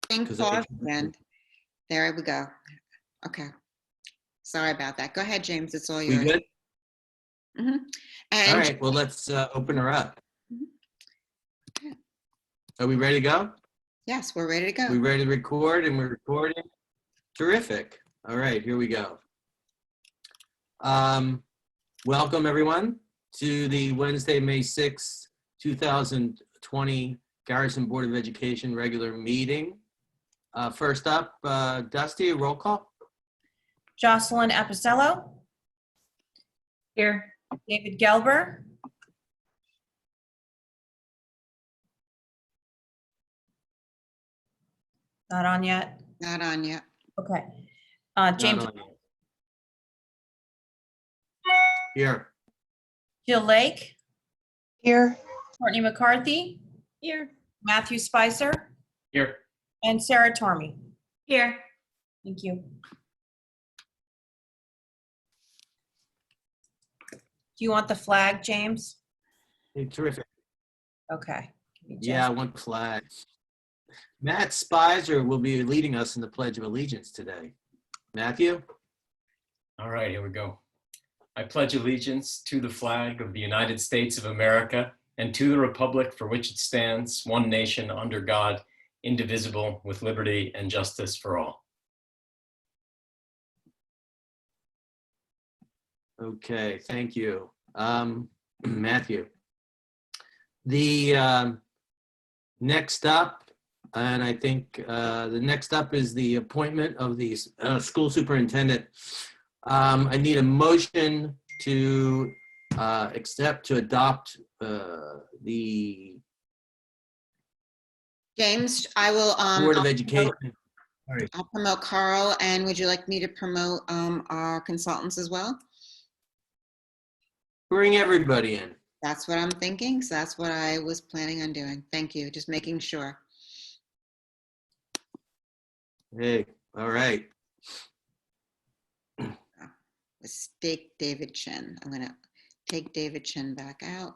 Think 'Cause pause again. There we go. Okay. Sorry about that. Go ahead, James. It's all We yours. good? Mm-hmm. All And right, well, let's open her up. Mhm. Are we ready to go? Yes, we're ready to go. We ready to record, and we're recording? Terrific. All right, here we go. Welcome, everyone, to the Wednesday, May 6th, 2020 Garrison Board of Education regular meeting. First up, Dusty, roll call. Jocelyn Apicello. Here. David Gelber. Not on yet. Not on yet. Okay. Not James on yet. Here. Jill Lake. Here. Courtney McCarthy. Here. Matthew Spicer. Here. And Sarah Tormey. Here. Thank you. Do you want the flag, James? Hey, terrific. Okay. Give me Yeah, I want flag. Matt Spicer will be leading us in the Pledge of Allegiance today. Matthew? All right, here we go. I pledge allegiance to the flag of the United States of America and to the republic for which it stands, one nation under God, indivisible, with liberty and justice for all. Okay, thank you. Matthew. The next up, and I think the next up is the appointment of the school superintendent. I need a motion to adopt the James, I will Board of Education. I'll promote Carl, and would you like me to promote our consultants as well? Bring everybody in. That's what I'm thinking. So that's what I was planning on doing. Thank you. Just making sure. Hey, all right. Mistake David Chen. I'm going to take David Chen back out.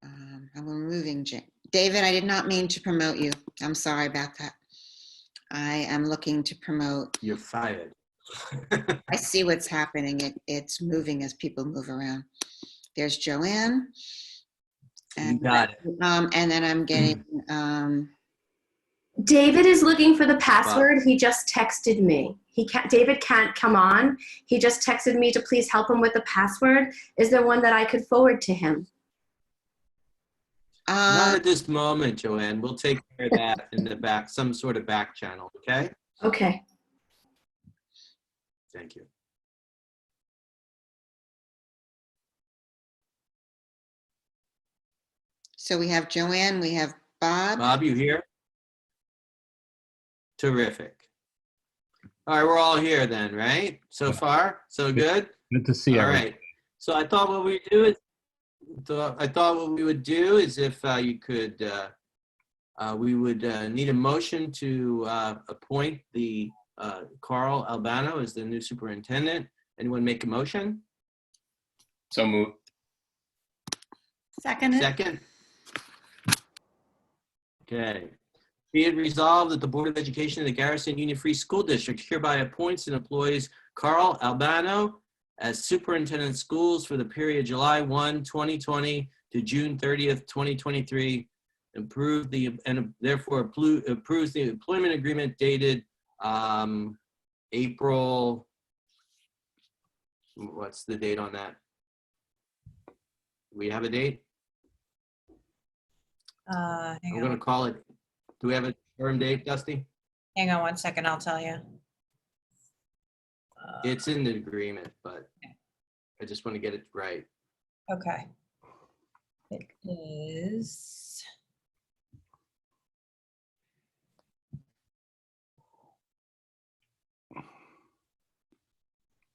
I'm removing David. I did not mean to promote you. I'm sorry about that. I am looking to promote. You're fired. I see what's happening. It's moving as people move around. There's Joanne. You got it. And then I'm getting. David is looking for the password. He just texted me. David can't come on. He just texted me to please help him with the password. Is there one that I could forward to him? Not at this moment, Joanne. We'll take care of that in the back, some sort of back channel, okay? Okay. Thank you. So we have Joanne, we have Bob. Bob, you here? Terrific. All right, we're all here then, right? So far, so good? Good to see you. All right. So I thought what we do is, would do is if you could, we would need a motion to appoint the Carl Albano as the new superintendent. Anyone make a motion? So moved. Second. Second? Okay. Be it resolved that the Board of Education of the Garrison Union Free School District hereby appoints and employs Carl Albano as superintendent of schools for the period July 1, 2020 to June 30th, 2023, and therefore approves the employment agreement dated April, what's the date on that? We have a date? hang I'm on. going to call it, do we have a firm date, Dusty? Hang on 1 second. I'll tell you. It's in the agreement, but I just want to get it right. Okay. It is.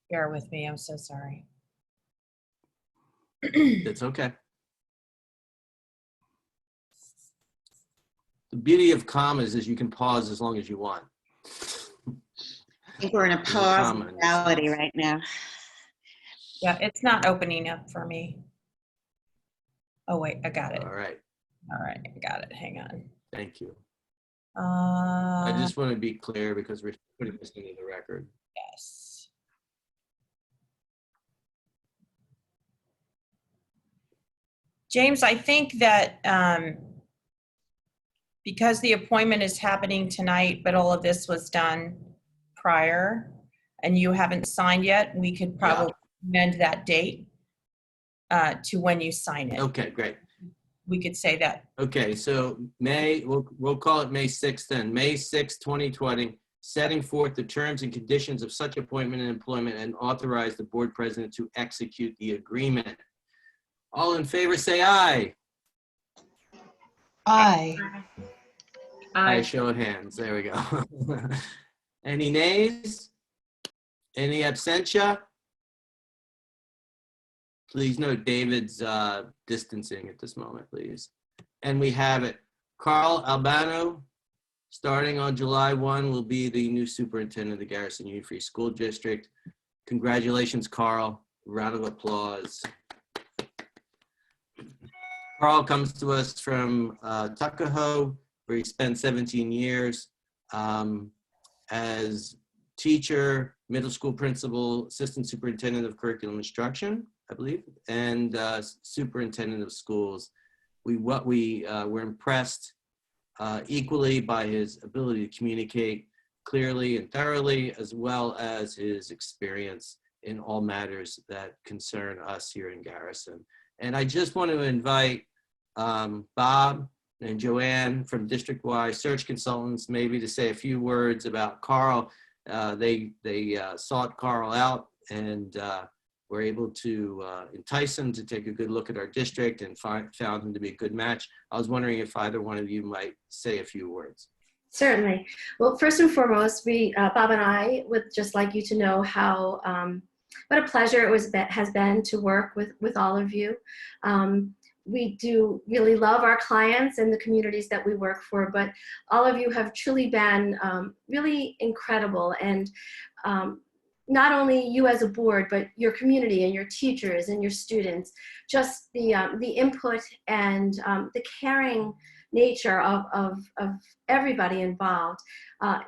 Bear with me. I'm so sorry. It's okay. The beauty of commas is you can pause as long as you want. I think we're in a pause reality right now. Yeah, it's not opening up for me. Oh, wait, I got it. All right. All right, I got it. Hang on. Thank you. I just want to be clear because we're putting this into the record. Yes. James, I think that because the appointment is happening tonight, but all of this was done prior and you haven't signed yet, we could probably amend that date to when you sign it. Okay, great. We could say that. Okay, so we'll call it May 6th then. May 6th, 2020, setting forth the terms and conditions of such appointment and employment and authorize the board president to execute the agreement. All in favor, say aye. Aye. Aye, show of hands. There we go. Any nays? Any absentia? Please note David's distancing at this moment, please. And we have it. Carl Albano, starting on July 1, will be the new superintendent of the Garrison Union Free School District. Congratulations, Carl. Round of applause. Carl comes to us from Tuckahoe, where he spent 17 years as teacher, middle school principal, assistant superintendent of curriculum instruction, I believe, and superintendent of schools. We were impressed equally by his ability to communicate clearly and thoroughly, as well as his experience in all matters that concern us here in Garrison. And I just want to invite Bob and Joanne from District-wide Search Consultants maybe to say a few words about Carl. They sought Carl out and were able to entice him to take a good look at our district and found him to be a good match. I was wondering if either one of you might say a few words. Certainly. Well, first and foremost, Bob and I would just like you to know how what a pleasure has been to work with all of you. We do really love our clients and the communities that we work for, but all of you have truly been really incredible. And not only you as a board, but your community and your teachers and your students, just the input and the caring nature of everybody involved.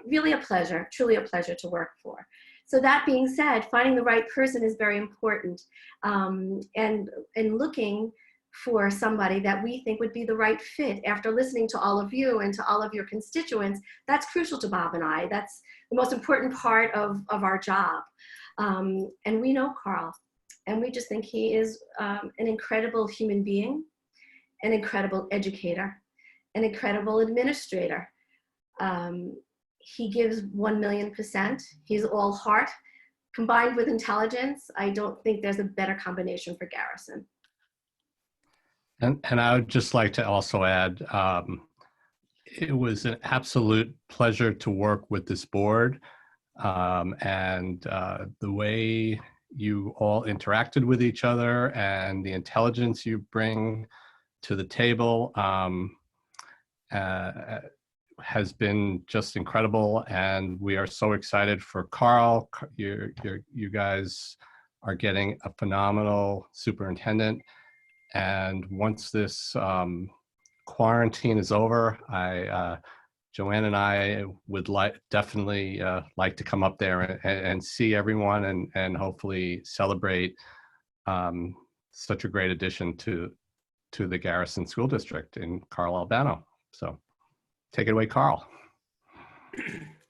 Really a pleasure, truly a pleasure to work for. So that being said, finding the right person is very important, and looking for somebody that we think would be the right fit after listening to all of you and to all of your constituents. That's crucial to Bob and I. That's the most important part of our job. And we know Carl, and we just think he is an incredible human being, an incredible educator, an incredible administrator. He gives 1,000,000%. He's all heart combined with intelligence. I don't think there's a better combination for Garrison. And I would just like to also add, it was an absolute pleasure to work with this board, and the way you all interacted with each other and the intelligence you bring to the table has been just incredible. And we are so excited for Carl. You guys are getting a phenomenal superintendent. And once this quarantine is over, Joanne and I would definitely like to come up there and see everyone and hopefully celebrate such a great addition to the Garrison School District in Carl Albano. So take it away, Carl.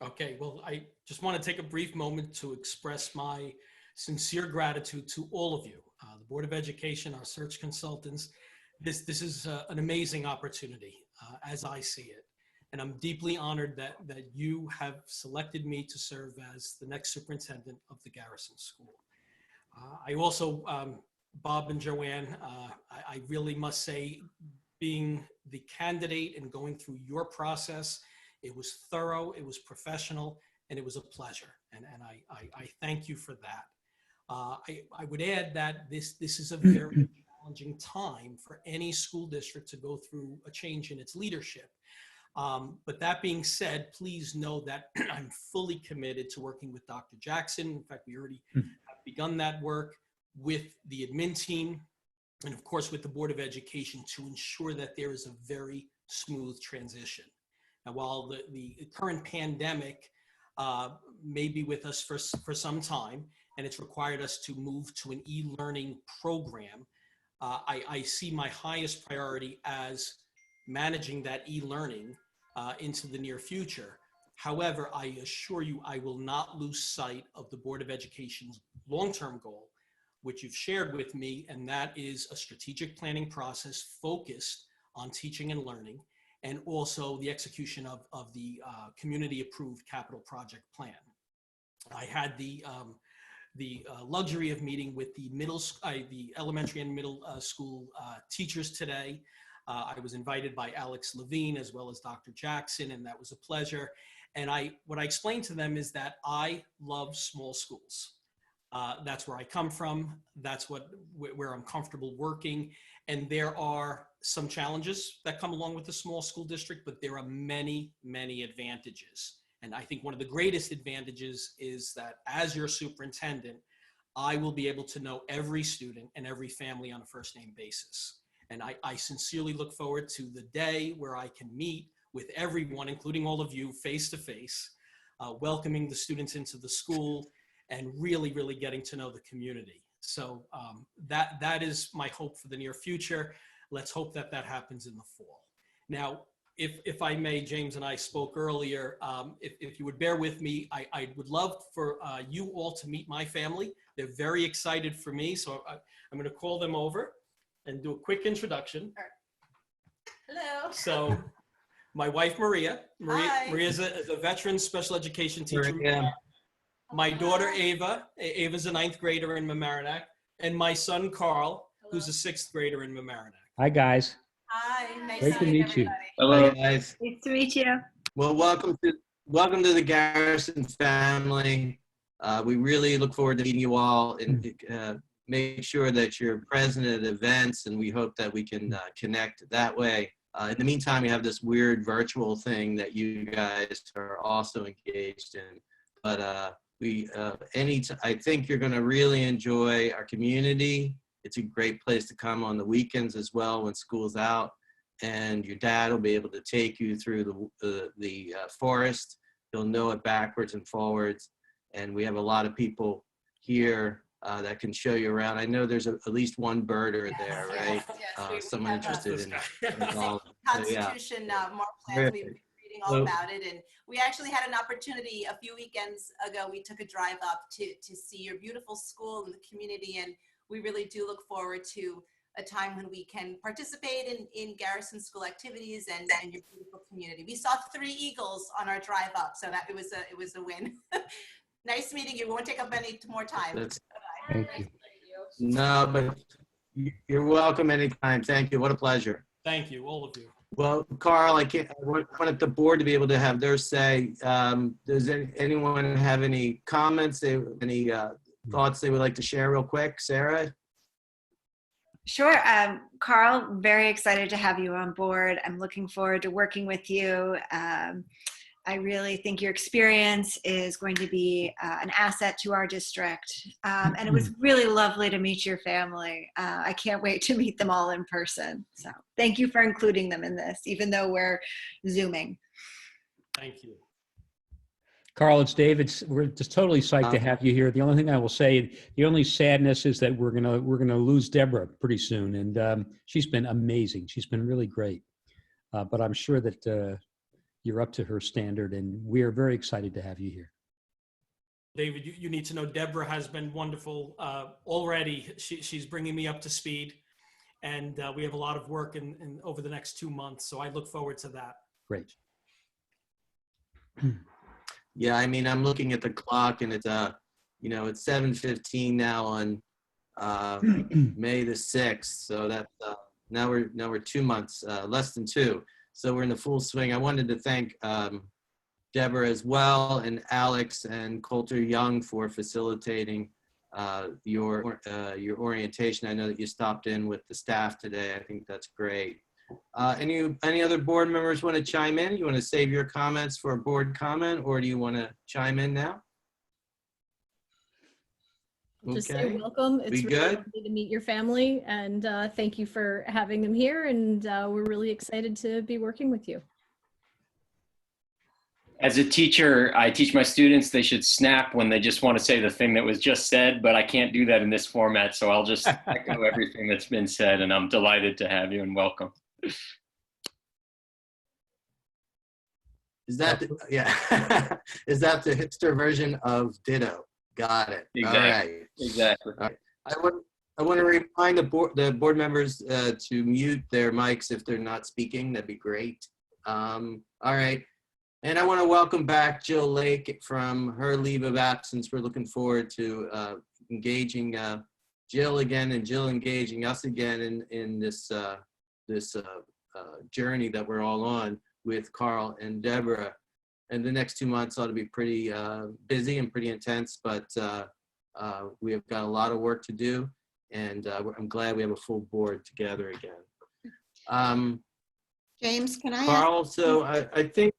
Okay, well, I just want to take a brief moment to express my sincere gratitude to all of you, the Board of Education, our search consultants. This is an amazing opportunity, as I see it. And I'm deeply honored that you have selected me to serve as the next superintendent of the Garrison School. I also, Bob and Joanne, I really must say, being the candidate and going through your process, it was thorough, it was professional, and it was a pleasure. And I thank you for that. I would add that this is a very challenging time for any school district to go through a change in its leadership. But that being said, please know that I'm fully committed to working with Dr. Jackson. In fact, we already have begun that work with the admin team and of course with the Board of Education to ensure that there is a very smooth transition. And while the current pandemic may be with us for some time, and it's required us to move to an e-learning program, I see my highest priority as managing that e-learning into the near future. However, I assure you, I will not lose sight of the Board of Education's long-term goal, which you've shared with me, and that is a strategic planning process focused on teaching and learning, and also the execution of the community-approved capital project plan. I had the luxury of meeting with the elementary and middle school teachers today. I was invited by Alex Levine as well as Dr. Jackson, and that was a pleasure. And what I explained to them is that I love small schools. That's where I come from. That's where I'm comfortable working. And there are some challenges that come along with the small school district, but there are many, many advantages. And I think one of the greatest advantages is that as your superintendent, I will be able to know every student and every family on a first name basis. And I sincerely look forward to the day where I can meet with everyone, including all of you, face to face, welcoming the students into the school and really, really getting to know the community. So that is my hope for the near future. Let's hope that that happens in the fall. Now, if I may, James and I spoke earlier, if you would bear with me, I would love for you all to meet my family. They're very excited for me, so I'm going to call them over and do a quick introduction. Hello. So my wife, Maria. Hi. Maria's a veteran special education teacher. Maria. My daughter, Ava. Ava's a 9th grader in Mamaroneck. And my son, Carl, who's a 6th grader in Mamaroneck. Hi, guys. Hi. Nice Great to meet you. Hello, guys. Nice to meet you. Well, welcome to the Garrison family. We really look forward to meeting you all and make sure that you're present at events, and we hope that we can connect that way. In the meantime, we have this weird virtual thing that you guys are also engaged in. But I think you're going to really enjoy our community. It's a great place to come on the weekends as well when school's out. And your dad will be able to take you through the forest. He'll know it backwards and forwards. And we have a lot of people here that can show you around. I know there's at least one birder there, right? Yes, Someone interested in all. Constitution Mark plans. We've been reading all about it, and we actually had an opportunity a few weekends ago. We took a drive up to see your beautiful school and the community, and we really do look forward to a time when we can participate in Garrison school activities and your beautiful community. We saw 3 eagles on our drive up, so that it was a win. Nice meeting you. We won't take up any more time. Thank you. No, but you're welcome anytime. Thank you. What a pleasure. Thank you, all of you. Well, Carl, I wanted the board to be able to have their say. Does anyone have any comments, any thoughts they would like to share real quick? Sarah? Sure. Carl, very excited to have you on board. I'm looking forward to working with you. I really think your experience is going to be an asset to our district. And it was really lovely to meet your family. I can't wait to meet them all in person. So thank you for including them in this, even though we're Zooming. Thank you. Carl, it's David. We're just totally psyched to have you here. The only thing I will say, the only sadness is that we're gonna lose Deborah pretty soon, and she's been amazing. She's been really great. But I'm sure that you're up to her standard, and we are very excited to have you here. David, you need to know Deborah has been wonderful already. She's bringing me up to speed, and we have a lot of work in over the next 2 months. So I look forward to that. Great. Yeah, I mean, I'm looking at the clock, and it's it's 7:15 now on May the 6th. So that's now we're 2 months, less than 2. So we're in the full swing. I wanted to thank Deborah as well, and Alex and Coulter Young for facilitating your orientation. I know that you stopped in with the staff today. I think that's great. Any other board members want to chime in? You want to save your comments for a board comment, or do you want to chime in now? Just Okay. say welcome. It's We really good? lovely to meet your family, and thank you for having them here. And we're really excited to be working with you. As a teacher, I teach my students they should snap when they just want to say the thing that was just said, but I can't do that in this format, so I'll just echo everything that's been said, and I'm delighted to have you and welcome. Is that the, yeah? Is that the hipster version of ditto? Got it. Exactly. All right. Exactly. All right. I want to remind the board members to mute their mics if they're not speaking. That'd be great. All right. And I want to welcome back Jill Lake from her leave of absence. We're looking forward to engaging Jill again, and Jill engaging us again in this journey that we're all on with Carl and Deborah. And the next 2 months ought to be pretty busy and pretty intense, but we have got a lot of work to do, and I'm glad we have a full board together again. James, can I Carl, ask? so I think,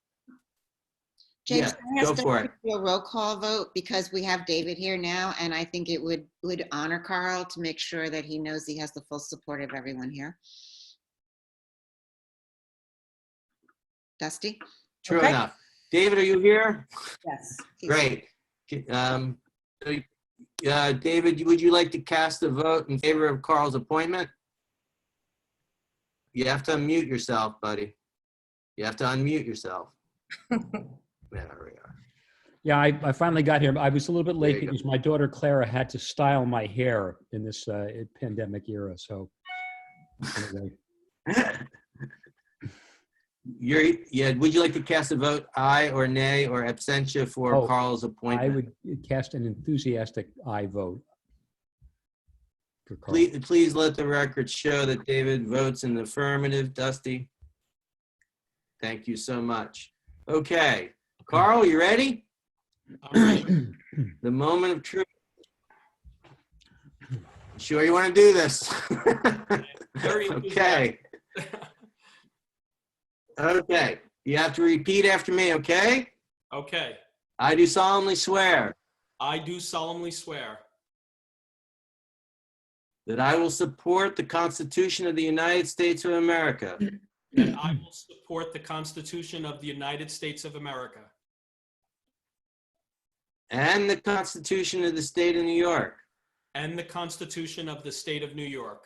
James, yeah, can I ask go for it. a roll call vote, because we have David here now, and I think it would honor Carl to make sure that he knows he has the full support of everyone here. Dusty? True Okay. enough. David, are you here? Yes. Great. David, would you like to cast a vote in favor of Carl's appointment? You have to unmute yourself, buddy. You have to unmute yourself. There we are. Yeah, I finally got here. I was a little bit There late you go. because my daughter Clara had to style my hair in this pandemic era. So anyway. Would you like to cast a vote aye or nay or abstention for Oh, Carl's I appointment? would cast an enthusiastic aye vote for Carl. Please let the record show that David votes in the affirmative. Dusty? Thank you so much. Okay. Carl, you ready? I'm ready. The moment of truth. Sure you want to do this? Very Okay. Okay. You have to repeat after me, okay? Okay. I do solemnly swear I do solemnly swear that I will support the Constitution of the United States of America that I will support the Constitution of the United States of America and the Constitution of the State of New York, and the Constitution of the State of New York,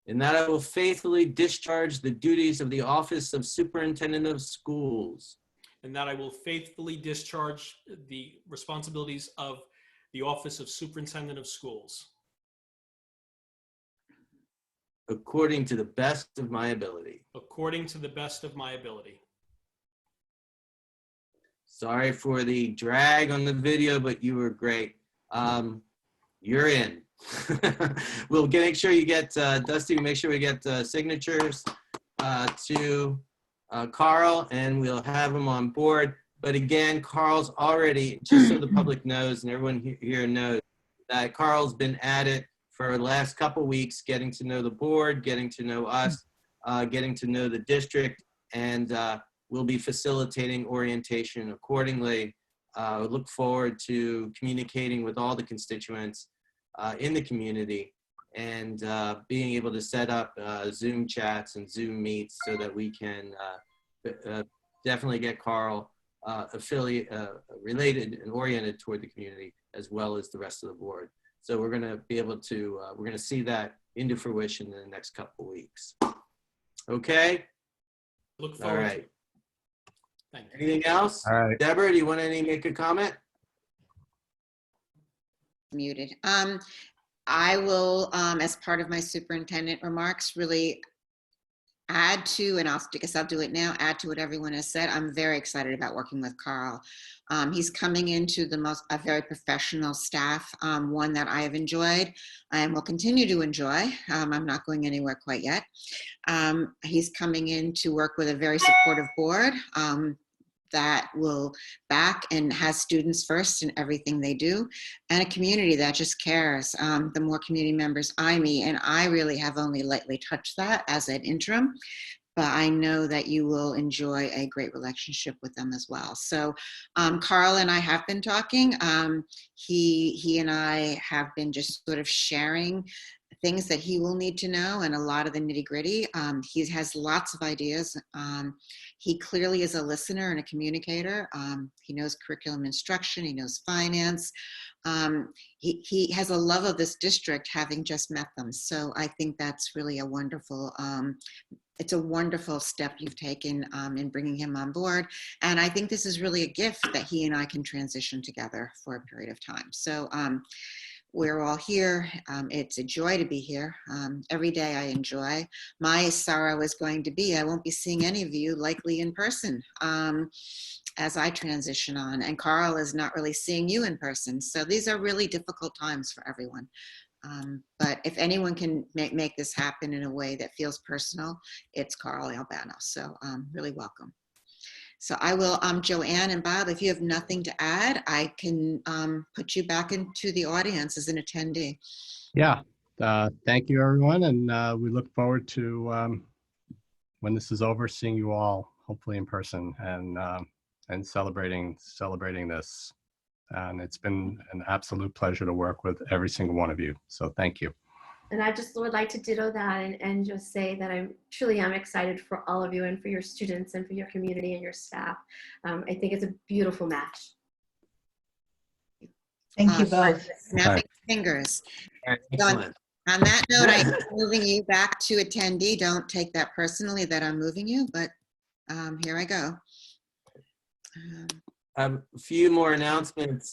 and that I will faithfully discharge the duties of the Office of Superintendent of Schools and that I will faithfully discharge the responsibilities of the Office of Superintendent of Schools according to the best of my ability. according to the best of my ability. Sorry for the drag on the video, but you were great. You're in. We'll make sure you get, Dusty, make sure we get signatures to Carl, and we'll have him on board. But again, Carl's already, just so the public knows and everyone here knows, that Carl's been at it for the last couple weeks, getting to know the board, getting to know us, getting to know the district, and we'll be facilitating orientation accordingly. Look forward to communicating with all the constituents in the community, and being able to set up Zoom chats and Zoom meets so that we can definitely get Carl related and oriented toward the community as well as the rest of the board. So we're going to be able to, we're going to see that into fruition in the next couple of weeks. Okay? Look All forward to right. it. Thank you. Anything else? All right. Deborah, do you want to make a comment? Muted. I will, as part of my superintendent remarks, really add to, and I guess I'll do it now, add to what everyone has said. I'm very excited about working with Carl. He's coming into a very professional staff, one that I have enjoyed and will continue to enjoy. I'm not going anywhere quite yet. He's coming in to work with a very supportive board that will back and has students first in everything they do, and a community that just cares. The more community members I meet, and I really have only lightly touched that as an interim, but I know that you will enjoy a great relationship with them as well. So Carl and I have been talking. He and I have been just sort of sharing things that he will need to know and a lot of the nitty gritty. He has lots of ideas. He clearly is a listener and a communicator. He knows curriculum instruction. He knows finance. He has a love of this district, having just met them. So I think that's really a wonderful, it's a wonderful step you've taken in bringing him on board. And I think this is really a gift that he and I can transition together for a period of time. So we're all here. It's a joy to be here. Every day I enjoy. My sorrow is going to be I won't be seeing any of you likely in person as I transition on. And Carl is not really seeing you in person. So these are really difficult times for everyone. But if anyone can make this happen in a way that feels personal, it's Carl Albano. So really welcome. So I will, Joanne and Bob, if you have nothing to add, I can put you back into the audience as an attendee. Yeah, thank you, everyone. And we look forward to, when this is over, seeing you all, hopefully in person, and celebrating this. And it's been an absolute pleasure to work with every single one of you. So thank you. And I just would like to ditto that and just say that I truly am excited for all of you and for your students and for your community and your staff. I think it's a beautiful match. Thank you both. Snapping fingers. Excellent. On that note, I'm moving you back to attendee. Don't take that personally that I'm moving you, but here I go. A few more announcements.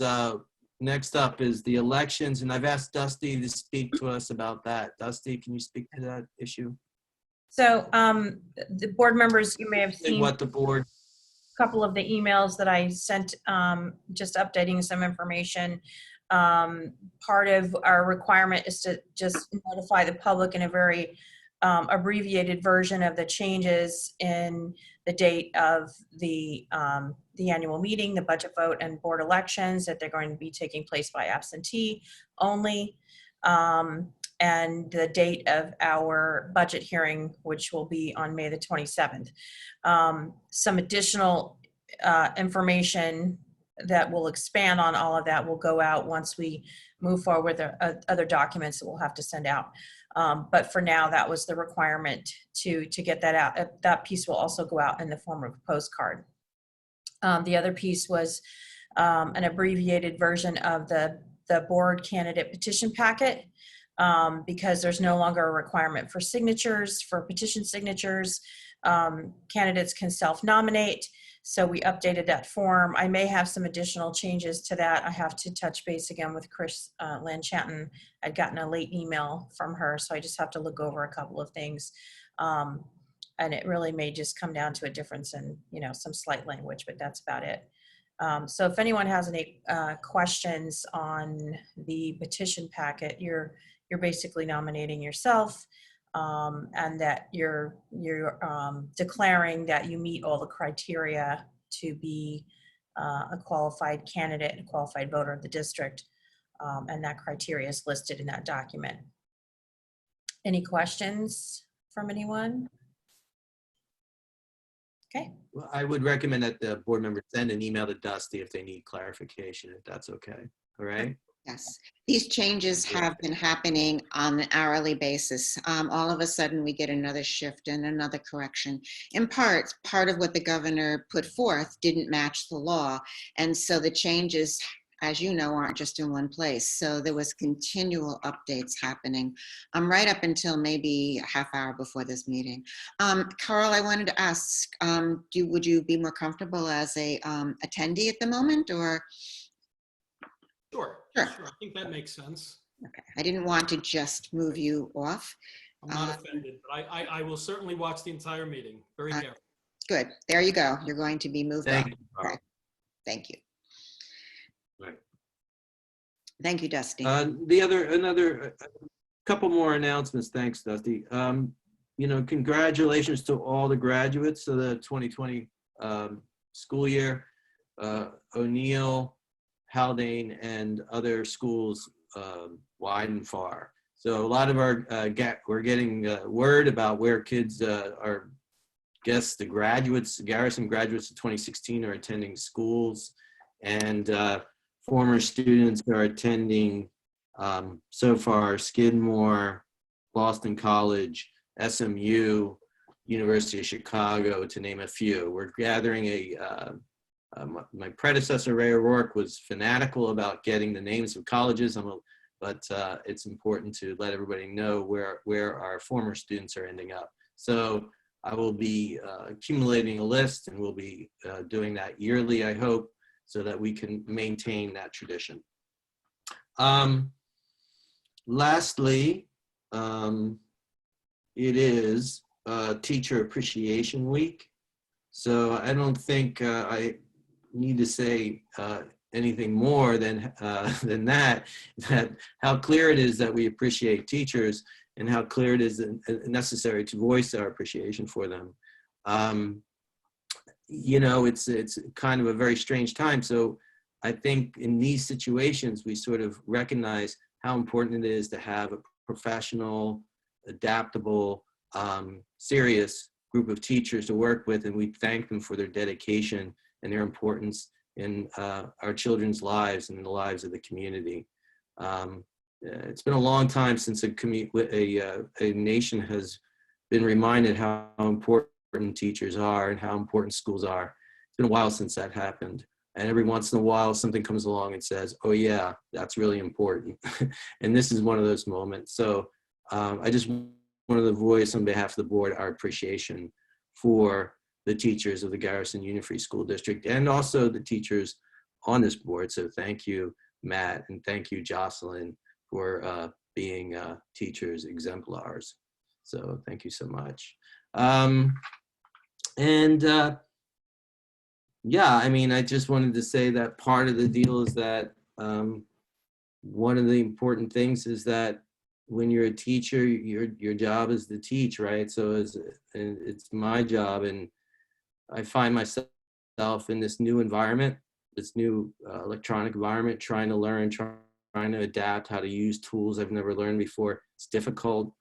Next up is the elections, and I've asked Dusty to speak to us about that. Dusty, can you speak to that issue? So the board members, you may have seen What the board. a couple of the emails that I sent, just updating some information. Part of our requirement is to just notify the public in a very abbreviated version of the changes in the date of the annual meeting, the budget vote, and board elections, that they're going to be taking place by absentee only, and the date of our budget hearing, which will be on May the 27th. Some additional information that will expand on all of that will go out once we move forward with other documents that we'll have to send out. But for now, that was the requirement to get that out. That piece will also go out in the form of a postcard. The other piece was an abbreviated version of the board candidate petition packet, because there's no longer a requirement for signatures, for petition signatures. Candidates can self-nominate. So we updated that form. I may have some additional changes to that. I have to touch base again with Chris Lanchanton. I'd gotten a late email from her, so I just have to look over a couple of things. And it really may just come down to a difference in, some slight language, but that's about it. So if anyone has any questions on the petition packet, you're basically nominating yourself. And that you're declaring that you meet all the criteria to be a qualified candidate, a qualified voter of the district, and that criteria is listed in that document. Any questions from anyone? Okay. Well, I would recommend that the board members send an email to Dusty if they need clarification, if that's okay. All right. Yes, these changes have been happening on an hourly basis. All of a sudden, we get another shift and another correction. In part of what the governor put forth didn't match the law. And so the changes, as you know, aren't just in one place. So there was continual updates happening right up until maybe a half hour before this meeting. Carl, I wanted to ask, would you be more comfortable as a attendee at the moment, or? Sure. I think that makes sense. Okay, I didn't want to just move you off. I'm not offended, but I will certainly watch the entire meeting. Very careful. Good, there you go. You're going to be moved off. Thank you. Okay. Thank you. Right. Thank you, Dusty. Another couple more announcements. Thanks, Dusty. Congratulations to all the graduates of the 2020 school year. O'Neill, Haldane, and other schools wide and far. So a lot of our we're getting word about where kids are. Guess the graduates, Garrison graduates of 2016 are attending schools, and former students are attending so far Skidmore, Boston College, SMU, University of Chicago, to name a few. We're gathering my predecessor, Ray O'Rourke, was fanatical about getting the names of colleges, but it's important to let everybody know where our former students are ending up. So I will be accumulating a list, and we'll be doing that yearly, I hope, so that we can maintain that tradition. Lastly, it is Teacher Appreciation Week. So I don't think I need to say anything more than that how clear it is that we appreciate teachers, and how clear it is necessary to voice our appreciation for them. You know, it's kind of a very strange time. So I think in these situations, we sort of recognize how important it is to have a professional, adaptable, serious group of teachers to work with, and we thank them for their dedication and their importance in our children's lives and in the lives of the community. It's been a long time since a nation has been reminded how important teachers are and how important schools are. It's been a while since that happened. And every once in a while, something comes along and says, oh yeah, that's really important. And this is one of those moments. So I just wanted to voice on behalf of the board our appreciation for the teachers of the Garrison Union Free School District, and also the teachers on this board. So thank you, Matt, and thank you, Jocelyn, for being teachers exemplars. So thank you so much. Yeah, I mean, I just wanted to say that part of the deal is that one of the important things is that when you're a teacher, your job is to teach, right? So it's my job, and I find myself in this new environment, this new electronic environment, trying to learn, trying to adapt how to use tools I've never learned before. It's difficult.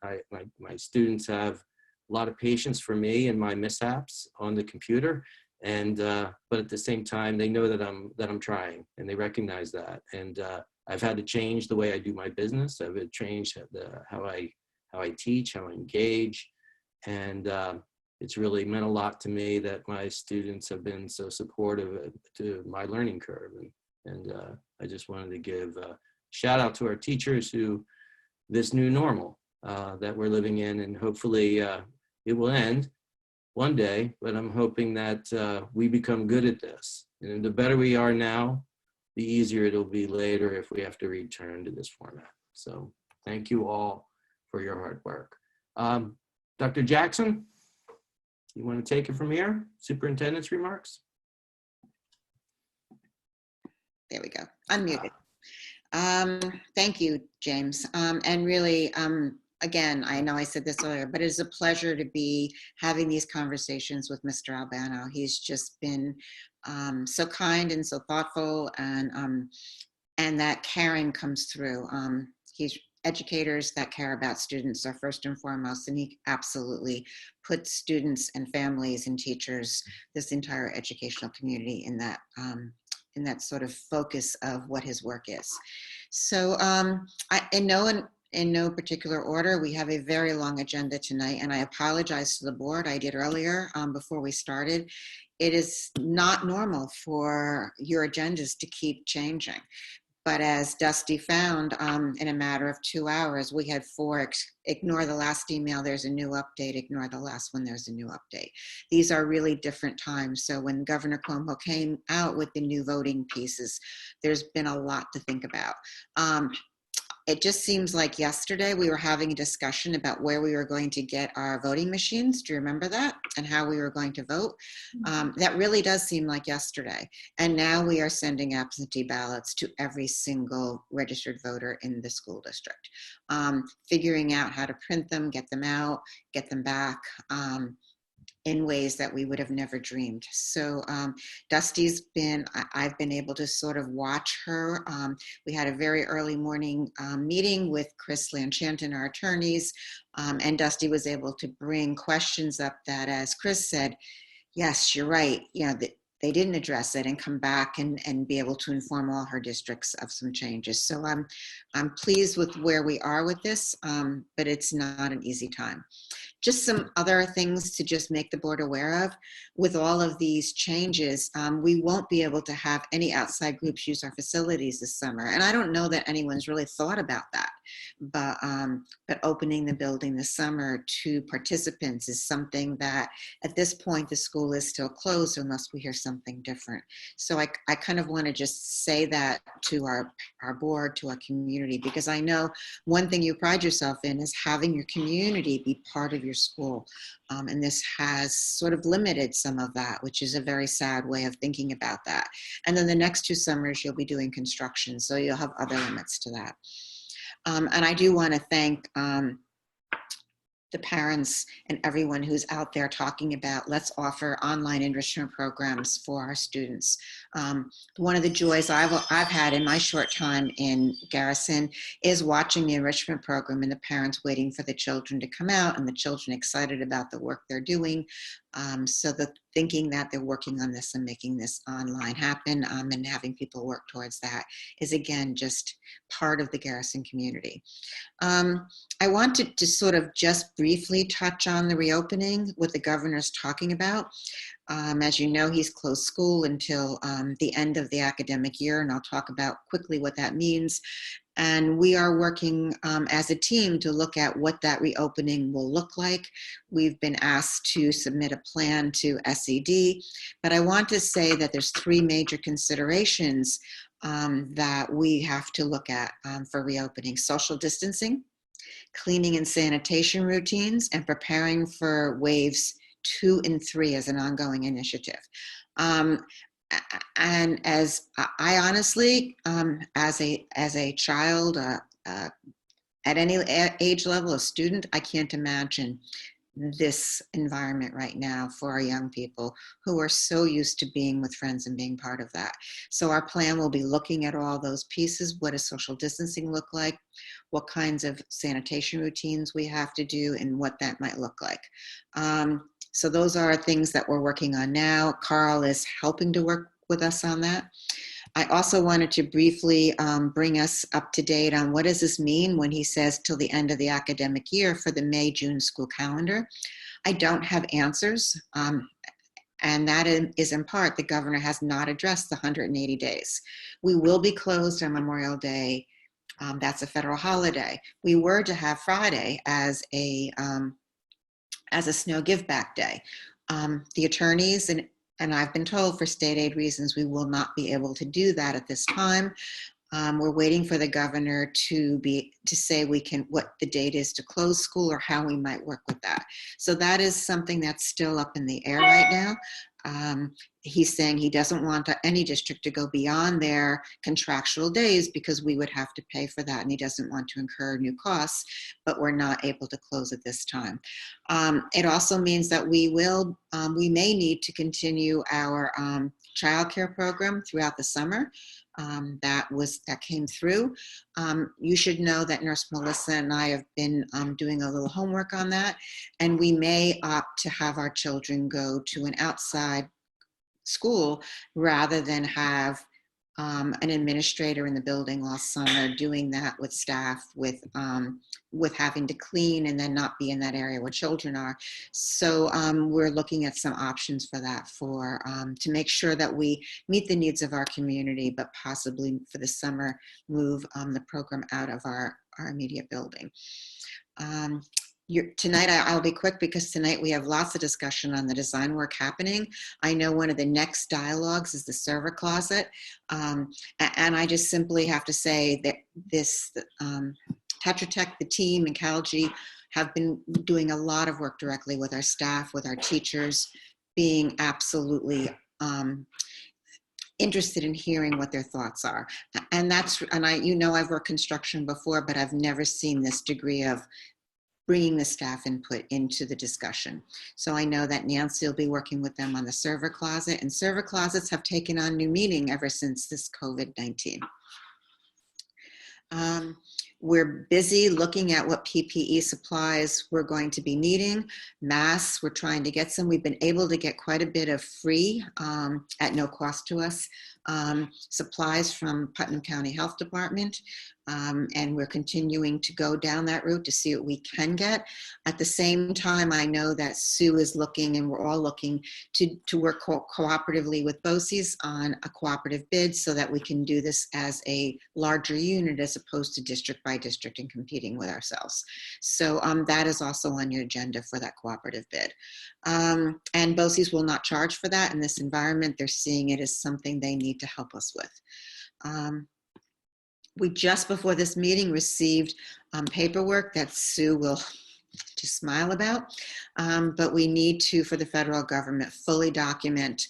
My students have a lot of patience for me and my mishaps on the computer, and but at the same time, they know that I'm trying, and they recognize that. And I've had to change the way I do my business. I've had to change how I teach, how I engage, and it's really meant a lot to me that my students have been so supportive to my learning curve. And I just wanted to give a shout out to our teachers who, this new normal that we're living in, and hopefully it will end one day, but I'm hoping that we become good at this. And the better we are now, the easier it'll be later if we have to return to this format. So thank you all for your hard work. Dr. Jackson, you want to take it from here? Superintendent's remarks? There we go. Unmuted. Thank you, James. And really, again, I know I said this earlier, but it is a pleasure to be having these conversations with Mr. Albano. He's just been so kind and so thoughtful, and that caring comes through. He's educators that care about students are first and foremost, and he absolutely puts students and families and teachers, this entire educational community, in that sort of focus of what his work is. So in no particular order, we have a very long agenda tonight, and I apologize to the board. I did earlier before we started. It is not normal for your agendas to keep changing. But as Dusty found, in a matter of 2 hours, we had 4, ignore the last email, there's a new update, ignore the last one, there's a new update. These are really different times. So when Governor Cuomo came out with the new voting pieces, there's been a lot to think about. It just seems like yesterday we were having a discussion about where we were going to get our voting machines. Do you remember that? And how we were going to vote? That really does seem like yesterday. And now we are sending absentee ballots to every single registered voter in the school district. Figuring out how to print them, get them out, get them back, in ways that we would have never dreamed. So Dusty's I've been able to sort of watch her. We had a very early morning meeting with Chris Lanchanton, our attorneys, and Dusty was able to bring questions up that, as Chris said, yes, you're right. You know, they didn't address it and come back and be able to inform all her districts of some changes. So I'm pleased with where we are with this, but it's not an easy time. Just some other things to just make the board aware of. With all of these changes, we won't be able to have any outside groups use our facilities this summer. And I don't know that anyone's really thought about that. But opening the building this summer to participants is something that at this point the school is still closed unless we hear something different. So I kind of want to just say that to our board, to our community, because I know one thing you pride yourself in is having your community be part of your school. And this has sort of limited some of that, which is a very sad way of thinking about that. And then the next 2 summers, you'll be doing construction, so you'll have other limits to that. And I do want to thank the parents and everyone who's out there talking about let's offer online enrichment programs for our students. One of the joys I've had in my short time in Garrison is watching the enrichment program and the parents waiting for the children to come out and the children excited about the work they're doing. So the thinking that they're working on this and making this online happen and having people work towards that is again just part of the Garrison community. I wanted to sort of just briefly touch on the reopening, what the governor's talking about. As you know, he's closed school until the end of the academic year, and I'll talk about quickly what that means. And we are working as a team to look at what that reopening will look like. We've been asked to submit a plan to SED, but I want to say that there's 3 major considerations that we have to look at for reopening: social distancing, cleaning and sanitation routines, and preparing for waves 2 and 3 as an ongoing initiative. And as I honestly, as a child, at any age level, a student, I can't imagine this environment right now for our young people who are so used to being with friends and being part of that. So our plan will be looking at all those pieces. What does social distancing look like? What kinds of sanitation routines we have to do and what that might look like. So those are things that we're working on now. Carl is helping to work with us on that. I also wanted to briefly bring us up to date on what does this mean when he says till the end of the academic year for the May-June school calendar. I don't have answers, and that is in part the governor has not addressed the 180 days. We will be closed on Memorial Day. That's a federal holiday. We were to have Friday as a snow give back day. The attorneys and I've been told for state aid reasons, we will not be able to do that at this time. We're waiting for the governor to say what the date is to close school or how we might work with that. So that is something that's still up in the air right now. He's saying he doesn't want any district to go beyond their contractual days because we would have to pay for that, and he doesn't want to incur new costs, but we're not able to close at this time. It also means that we may need to continue our childcare program throughout the summer. That came through. You should know that Nurse Melissa and I have been doing a little homework on that, and we may opt to have our children go to an outside school rather than have an administrator in the building all summer doing that with staff, with having to clean and then not be in that area where children are. So we're looking at some options for that to make sure that we meet the needs of our community, but possibly for the summer move the program out of our immediate building. Tonight, I'll be quick because tonight we have lots of discussion on the design work happening. I know one of the next dialogues is the server closet. And I just simply have to say that this Tetra Tech, the team, and CalG have been doing a lot of work directly with our staff, with our teachers, being absolutely interested in hearing what their thoughts are. And I've worked construction before, but I've never seen this degree of bringing the staff input into the discussion. So I know that Nancy will be working with them on the server closet, and server closets have taken on new meaning ever since this COVID-19. We're busy looking at what PPE supplies we're going to be needing. Masks, we're trying to get some. We've been able to get quite a bit of free, at no cost to us, supplies from Putnam County Health Department. And we're continuing to go down that route to see what we can get. At the same time, I know that Sue is looking, and we're all looking to work cooperatively with BOCES on a cooperative bid so that we can do this as a larger unit as opposed to district by district and competing with ourselves. So that is also on your agenda for that cooperative bid. And BOCES will not charge for that in this environment. They're seeing it as something they need to help us with. We just before this meeting received paperwork that Sue will just smile about, but we need to, for the federal government, fully document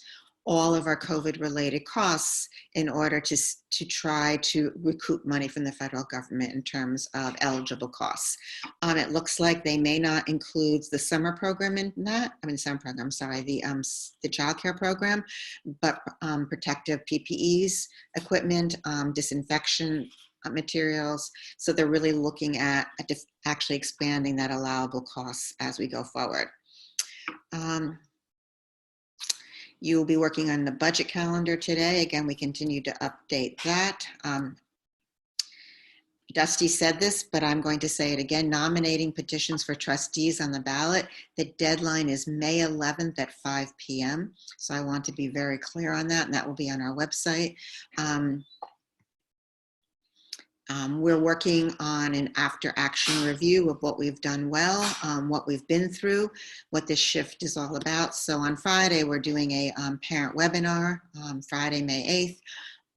all of our COVID-related costs in order to try to recoup money from the federal government in terms of eligible costs. It looks like they may not include the summer program in that. I mean, summer program, sorry, the child care program, but protective PPEs, equipment, disinfection materials. So they're really looking at actually expanding that allowable costs as we go forward. You will be working on the budget calendar today. Again, we continue to update that. Dusty said this, but I'm going to say it again. Nominating petitions for trustees on the ballot. The deadline is May 11th at 5 p.m. So I want to be very clear on that, and that will be on our website. We're working on an after-action review of what we've done well, what we've been through, what this shift is all about. So on Friday, we're doing a parent webinar, Friday, May 8th.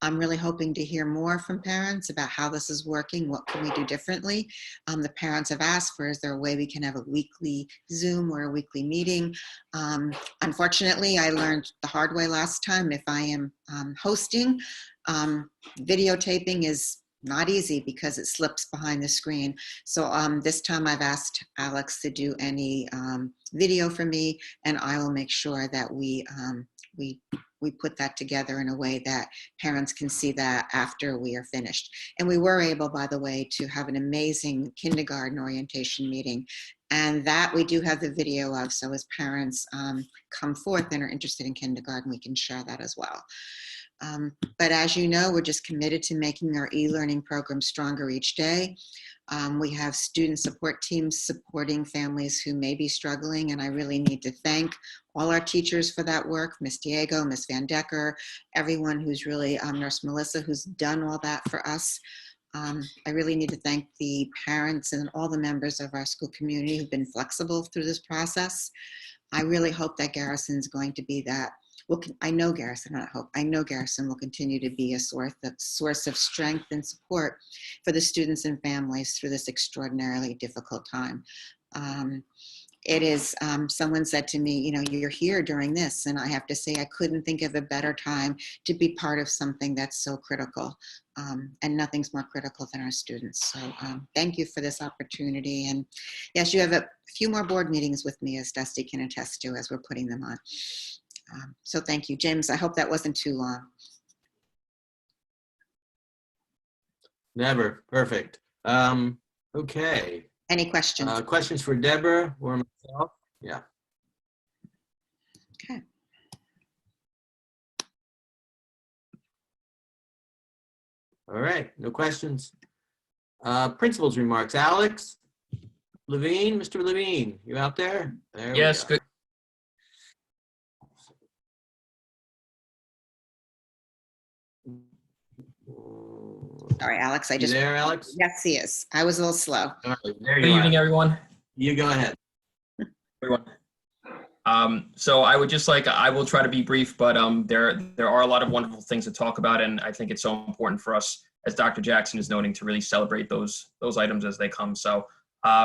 I'm really hoping to hear more from parents about how this is working, what can we do differently. The parents have asked for, is there a way we can have a weekly Zoom or a weekly meeting? Unfortunately, I learned the hard way last time. If I am hosting, videotaping is not easy because it slips behind the screen. So this time I've asked Alex to do any video for me, and I will make sure that we put that together in a way that parents can see that after we are finished. And we were able, by the way, to have an amazing kindergarten orientation meeting. And that we do have the video of, so as parents come forth and are interested in kindergarten, we can share that as well. But as you know, we're just committed to making our e-learning program stronger each day. We have student support teams supporting families who may be struggling, and I really need to thank all our teachers for that work, Ms. Diego, Ms. Van Decker, everyone who's really, Nurse Melissa, who's done all that for us. I really need to thank the parents and all the members of our school community who've been flexible through this process. I really hope that Garrison's going to be that. Well, I know Garrison, not hope. I know Garrison will continue to be a source of strength and support for the students and families through this extraordinarily difficult time. It is, someone said to me, you know, you're here during this, and I have to say I couldn't think of a better time to be part of something that's so critical, and nothing's more critical than our students. So thank you for this opportunity. And yes, you have a few more board meetings with me, as Dusty can attest to, as we're putting them on. So thank you, James. I hope that wasn't too long. Never. Perfect. Okay. Any questions? Questions for Deborah or myself? Yeah. Okay. All right. No questions. Principal's remarks. Alex Levine, Mr. Levine, you out there? There yes. Good. Sorry, Alex. I You just. there, Alex? Yes, he is. I was a little slow. All right, there Good you evening, are. everyone. You go ahead. Everyone. So I would just like, I will try to be brief, but there are a lot of wonderful things to talk about, and I think it's so important for us, as Dr. Jackson is noting, to really celebrate those items as they come. So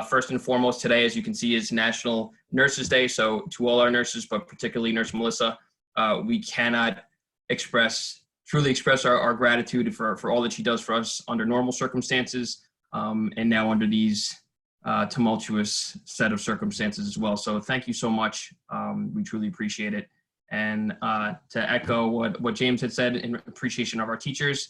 first and foremost today, as you can see, is National Nurses Day. So to all our nurses, but particularly Nurse Melissa, we cannot truly express our gratitude for all that she does for us under normal circumstances, and now under these tumultuous set of circumstances as well. So thank you so much. We truly appreciate it. And to echo what James had said in appreciation of our teachers,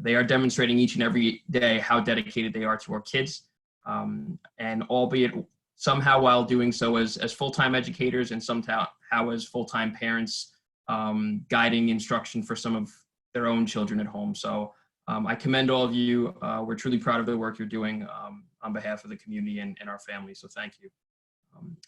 They are demonstrating each and every day how dedicated they are to our kids, and albeit somehow while doing so as full-time educators and somehow as full-time parents, guiding instruction for some of their own children at home. So I commend all of you. We're truly proud of the work you're doing on behalf of the community and our families. So thank you.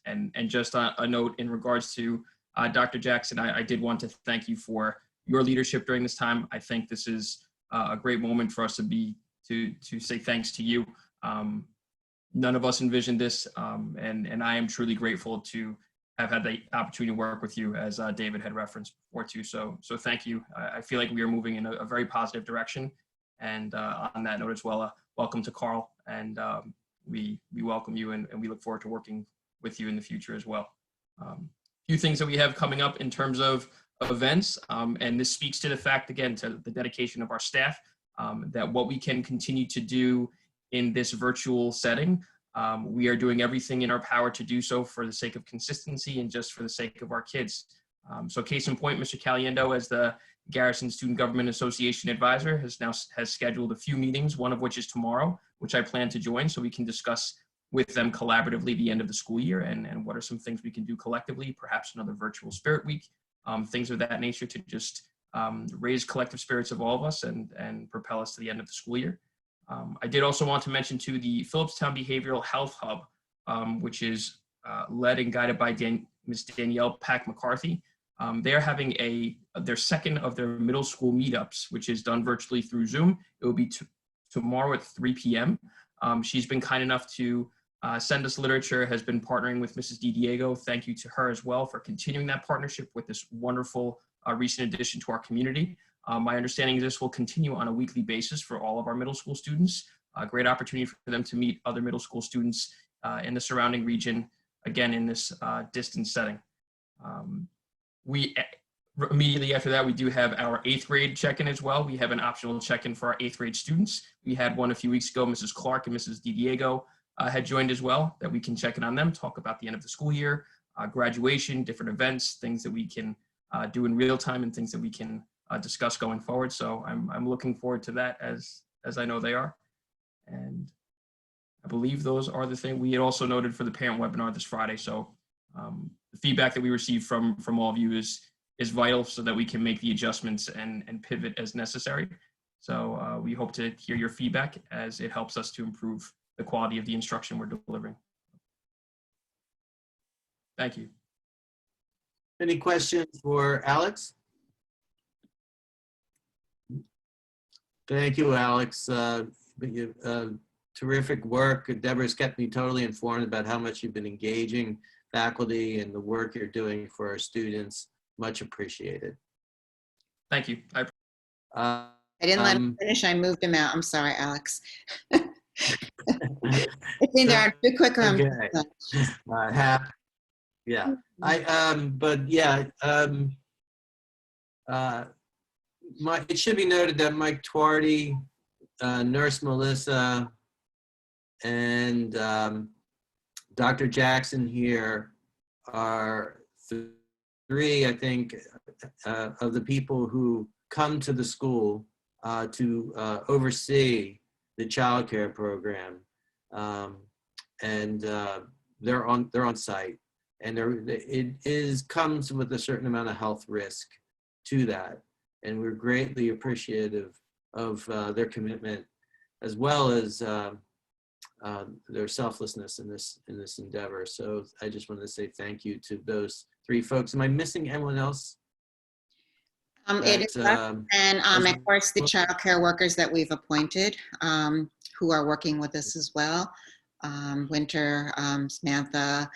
And just a note in regards to Dr. Jackson, I did want to thank you for your leadership during this time. I think this is a great moment for us to say thanks to you. None of us envisioned this, and I am truly grateful to have had the opportunity to work with you, as David had referenced before too. So thank you. I feel like we are moving in a very positive direction. And on that note as well, welcome to Carl, and we welcome you, and we look forward to working with you in the future as well. A few things that we have coming up in terms of events, and this speaks to the fact, again, to the dedication of our staff, that what we can continue to do in this virtual setting, we are doing everything in our power to do so for the sake of consistency and just for the sake of our kids. So case in point, Mr. Caliendo, as the Garrison Student Government Association advisor, has scheduled a few meetings, one of which is tomorrow, which I plan to join so we can discuss with them collaboratively the end of the school year and what are some things we can do collectively, perhaps another virtual spirit week, things of that nature to just raise collective spirits of all of us and propel us to the end of the school year. I did also want to mention too the Phillipstown Behavioral Health Hub, which is led and guided by Ms. Danielle Pack McCarthy. They're having their second of their middle school meetups, which is done virtually through Zoom. It will be tomorrow at 3 p.m. She's been kind enough to send us literature, has been partnering with Mrs. DiDiego. Thank you to her as well for continuing that partnership with this wonderful recent addition to our community. My understanding is this will continue on a weekly basis for all of our middle school students. A great opportunity for them to meet other middle school students in the surrounding region, again, in this distance setting. Immediately after that, we do have our 8th grade check-in as well. We have an optional check-in for our 8th grade students. We had one a few weeks ago. Mrs. Clark and Mrs. DiDiego had joined as well, that we can check in on them, talk about the end of the school year, graduation, different events, things that we can do in real time and things that we can discuss going forward. So I'm looking forward to that as I know they are. And I believe those are the things we had also noted for the parent webinar this Friday. So the feedback that we received from all of you is vital so that we can make the adjustments and pivot as necessary. So we hope to hear your feedback as it helps us to improve the quality of the instruction we're delivering. Thank you. Any questions for Alex? Thank you, Alex. Terrific work. Deborah's kept me totally informed about how much you've been engaging faculty and the work you're doing for our students. Much appreciated. Thank you. I didn't let him finish. I moved him out. I'm sorry, Alex. It's in there. I'm too quick. Okay. Yeah. It should be noted that Mike Twardy, Nurse Melissa, and Dr. Jackson here are three, I think, of the people who come to the school to oversee the child care program, and they're on site, and it comes with a certain amount of health risk to that, and we're greatly appreciative of their commitment as well as their selflessness in this endeavor. So I just wanted to say thank you to those three folks. Am I missing anyone else? It is us, and of course the child care workers that we've appointed who are working with us as well. Winter, Samantha,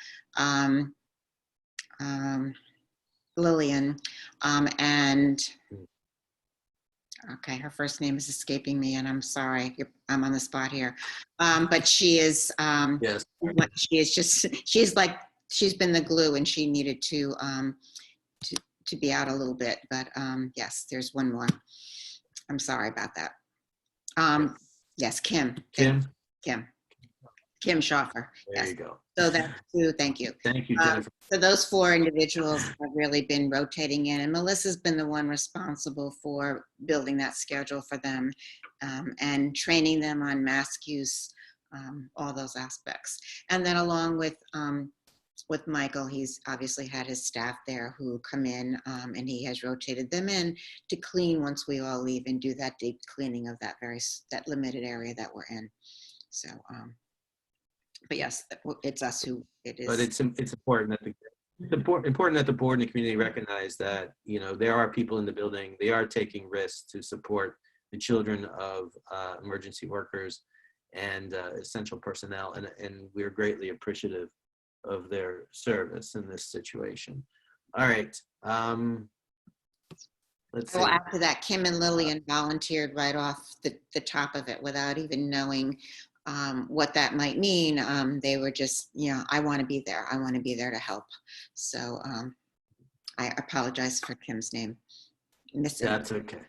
Lillian, and okay, her first name is escaping me, and I'm sorry, I'm on the spot here. But she is, yes, she is just, she's been the glue, and she needed to be out a little bit. But yes, there's one more. I'm sorry about that. Yes, Kim. Kim Schaffer. There Yes. you go. So that's two. Thank you. Thank you, Jennifer. So those 4 individuals have really been rotating in, and Melissa's been the one responsible for building that schedule for them and training them on mask use, all those aspects. And then along with Michael, he's obviously had his staff there who come in, and he has rotated them in to clean once we all leave and do that deep cleaning of that limited area that we're in. So, but yes, it's us who it is. But it's important that important that the board and the community recognize that, you know, there are people in the building, they are taking risks to support the children of emergency workers and essential personnel, and we're greatly appreciative of their service in this situation. All right. Let's see. I will add to that, Kim and Lillian volunteered right off the top of it without even knowing what that might mean. They were just, you know, I want to be there. I want to be there to help. So I apologize for Kim's name. That's okay.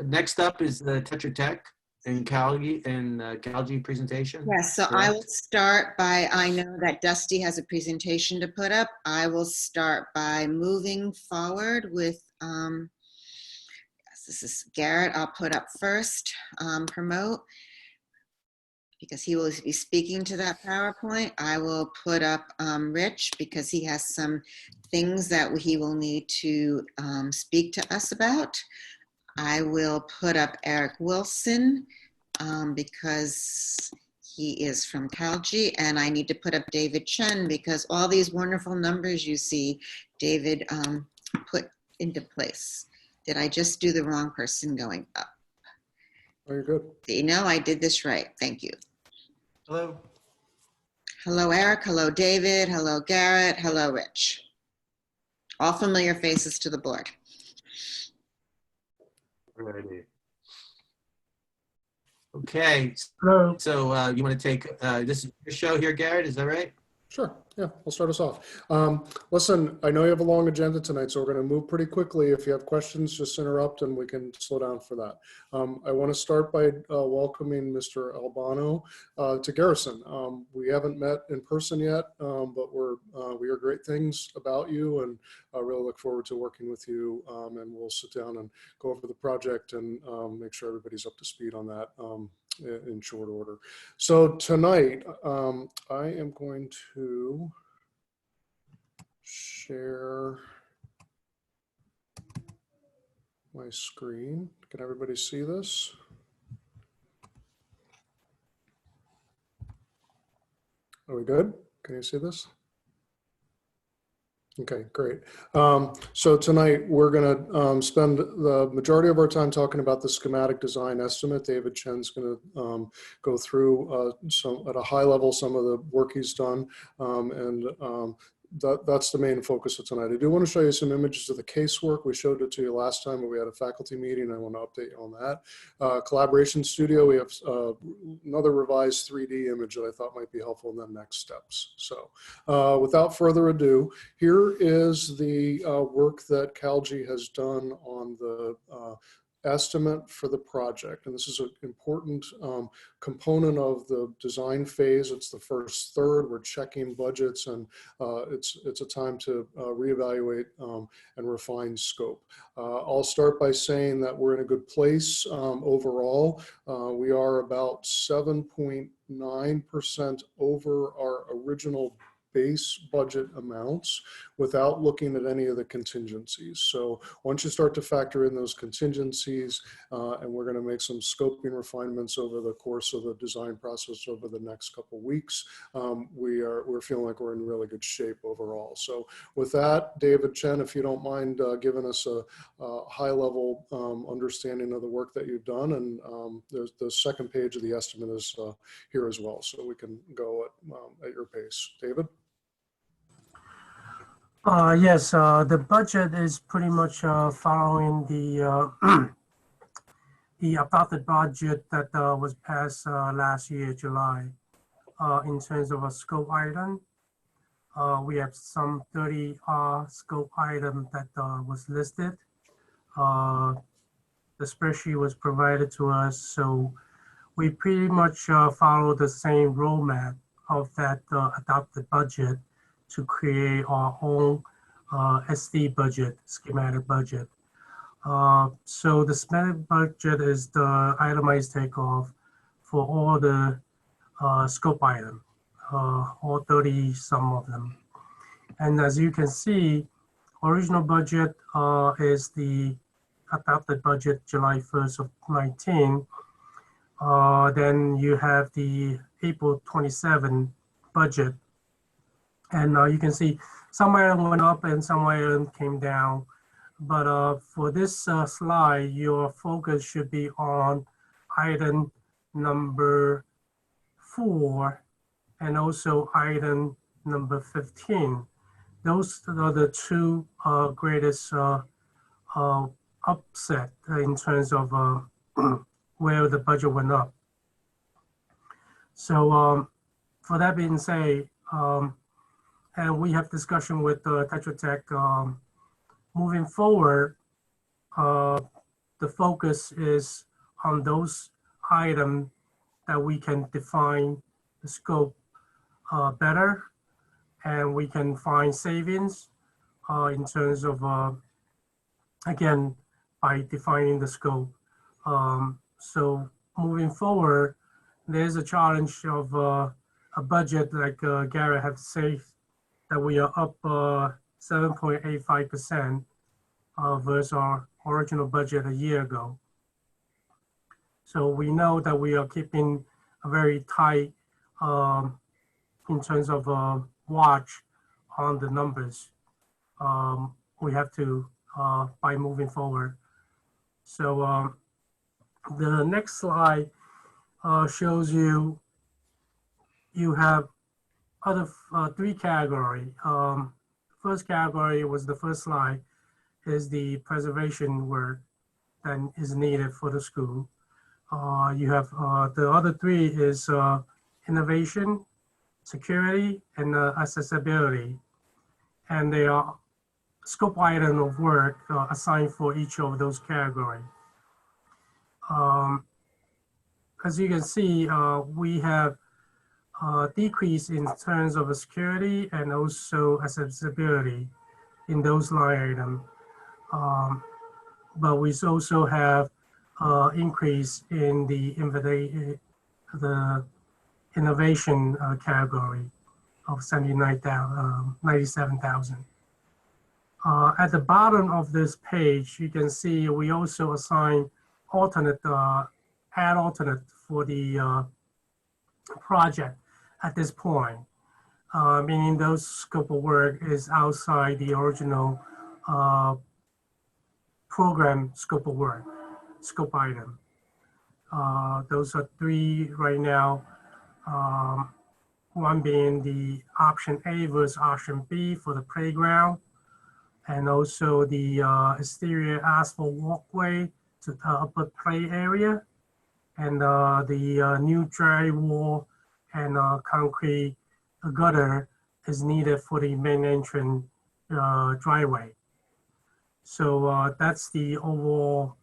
Next up is the Tetra Tech and Calgi presentation. Yes, so I will start by, I know that Dusty has a presentation to put up. I will start by moving forward with, this is Garrett, I'll put up first, promote, because he will be speaking to that PowerPoint. I will put up Rich, because he has some things that he will need to speak to us about. I will put up Eric Wilson, because he is from Calgi, and I need to put up David Chen, because all these wonderful numbers you see, David put into place. Did I just do the wrong person going up? Oh, you're good. You know, I did this right. Thank you. Hello. Hello, Eric. Hello, David. Hello, Garrett. Hello, Rich. All familiar faces to the board. Alrighty. Okay. Hello. So you want to take this is your show here, Garrett? Is that right? Sure. Yeah, I'll start us off. Listen, I know you have a long agenda tonight, so we're going to move pretty quickly. If you have questions, just interrupt and we can slow down for that. I want to start by welcoming Mr. Albano to Garrison. We haven't met in person yet, but we hear great things about you, and I really look forward to working with you, and we'll sit down and go over the project and make sure everybody's up to speed on that in short order. So tonight, I am going to share my screen. Can everybody see this? Are we good? Can you see this? Okay, great. So tonight we're going to spend the majority of our time talking about the schematic design estimate. David Chen's going to go through at a high level some of the work he's done, and that's the main focus of tonight. I do want to show you some images of the casework. We showed it to you last time, but we had a faculty meeting. I want to update you on that. Collaboration Studio, we have another revised 3D image that I thought might be helpful in the next steps. So without further ado, here is the work that Calgi has done on the estimate for the project. And this is an important component of the design phase. It's the first third. We're checking budgets, and it's a time to reevaluate and refine scope. I'll start by saying that we're in a good place overall. We are about 7.9% over our original base budget amounts without looking at any of the contingencies. So once you start to factor in those contingencies, and we're going to make some scoping refinements over the course of the design process over the next couple of weeks, we're feeling like we're in really good shape overall. So with that, David Chen, if you don't mind giving us a high-level understanding of the work that you've done, and the second page of the estimate is here as well, so we can go at your pace. David? Yes, the budget is pretty much following the the adopted budget that was passed last year, July. In terms of a scope item, we have some 30 scope item that was listed. the spreadsheet was provided to us. So we pretty much follow the same roadmap of that adopted budget to create our own SD budget, schematic budget. So the schematic budget is the itemized takeoff for all the scope item, all 30 some of them. And as you can see, original budget is the adopted budget July 1st of 19. Then you have the April 27 budget. And you can see some item went up and some item came down. But for this slide, your focus should be on item number 4 and also item number 15. Those are the two greatest upset in terms of where the budget went up. So for that being said, and we have discussion with Tetra Tech, moving forward, the focus is on those items that we can define the scope better, and we can find savings in terms of, again, by defining the scope. So moving forward, there's a challenge of a budget like Garrett have said, that we are up 7.85% versus our original budget a year ago. So we know that we are keeping a very tight in terms of watch on the numbers. We have to by moving forward. So the next slide shows you have other 3 categories. First category was the first slide, is the preservation work that is needed for the school. You have the other 3 is innovation, security, and accessibility. And they are scope item of work assigned for each of those categories. As you can see, we have decrease in terms of security and also accessibility in those line items. But we also have increase in the innovation category of 97,000. At the bottom of this page, you can see we also assign alternate, add alternate for the project at this point, meaning those scope of work is outside the original program scope of work, scope item. Those are 3 right now. One being the option A versus option B for the playground, and also the exterior asphalt walkway to the upper play area, and the new drywall and concrete gutter is needed for the main entrance driveway. So that's the overall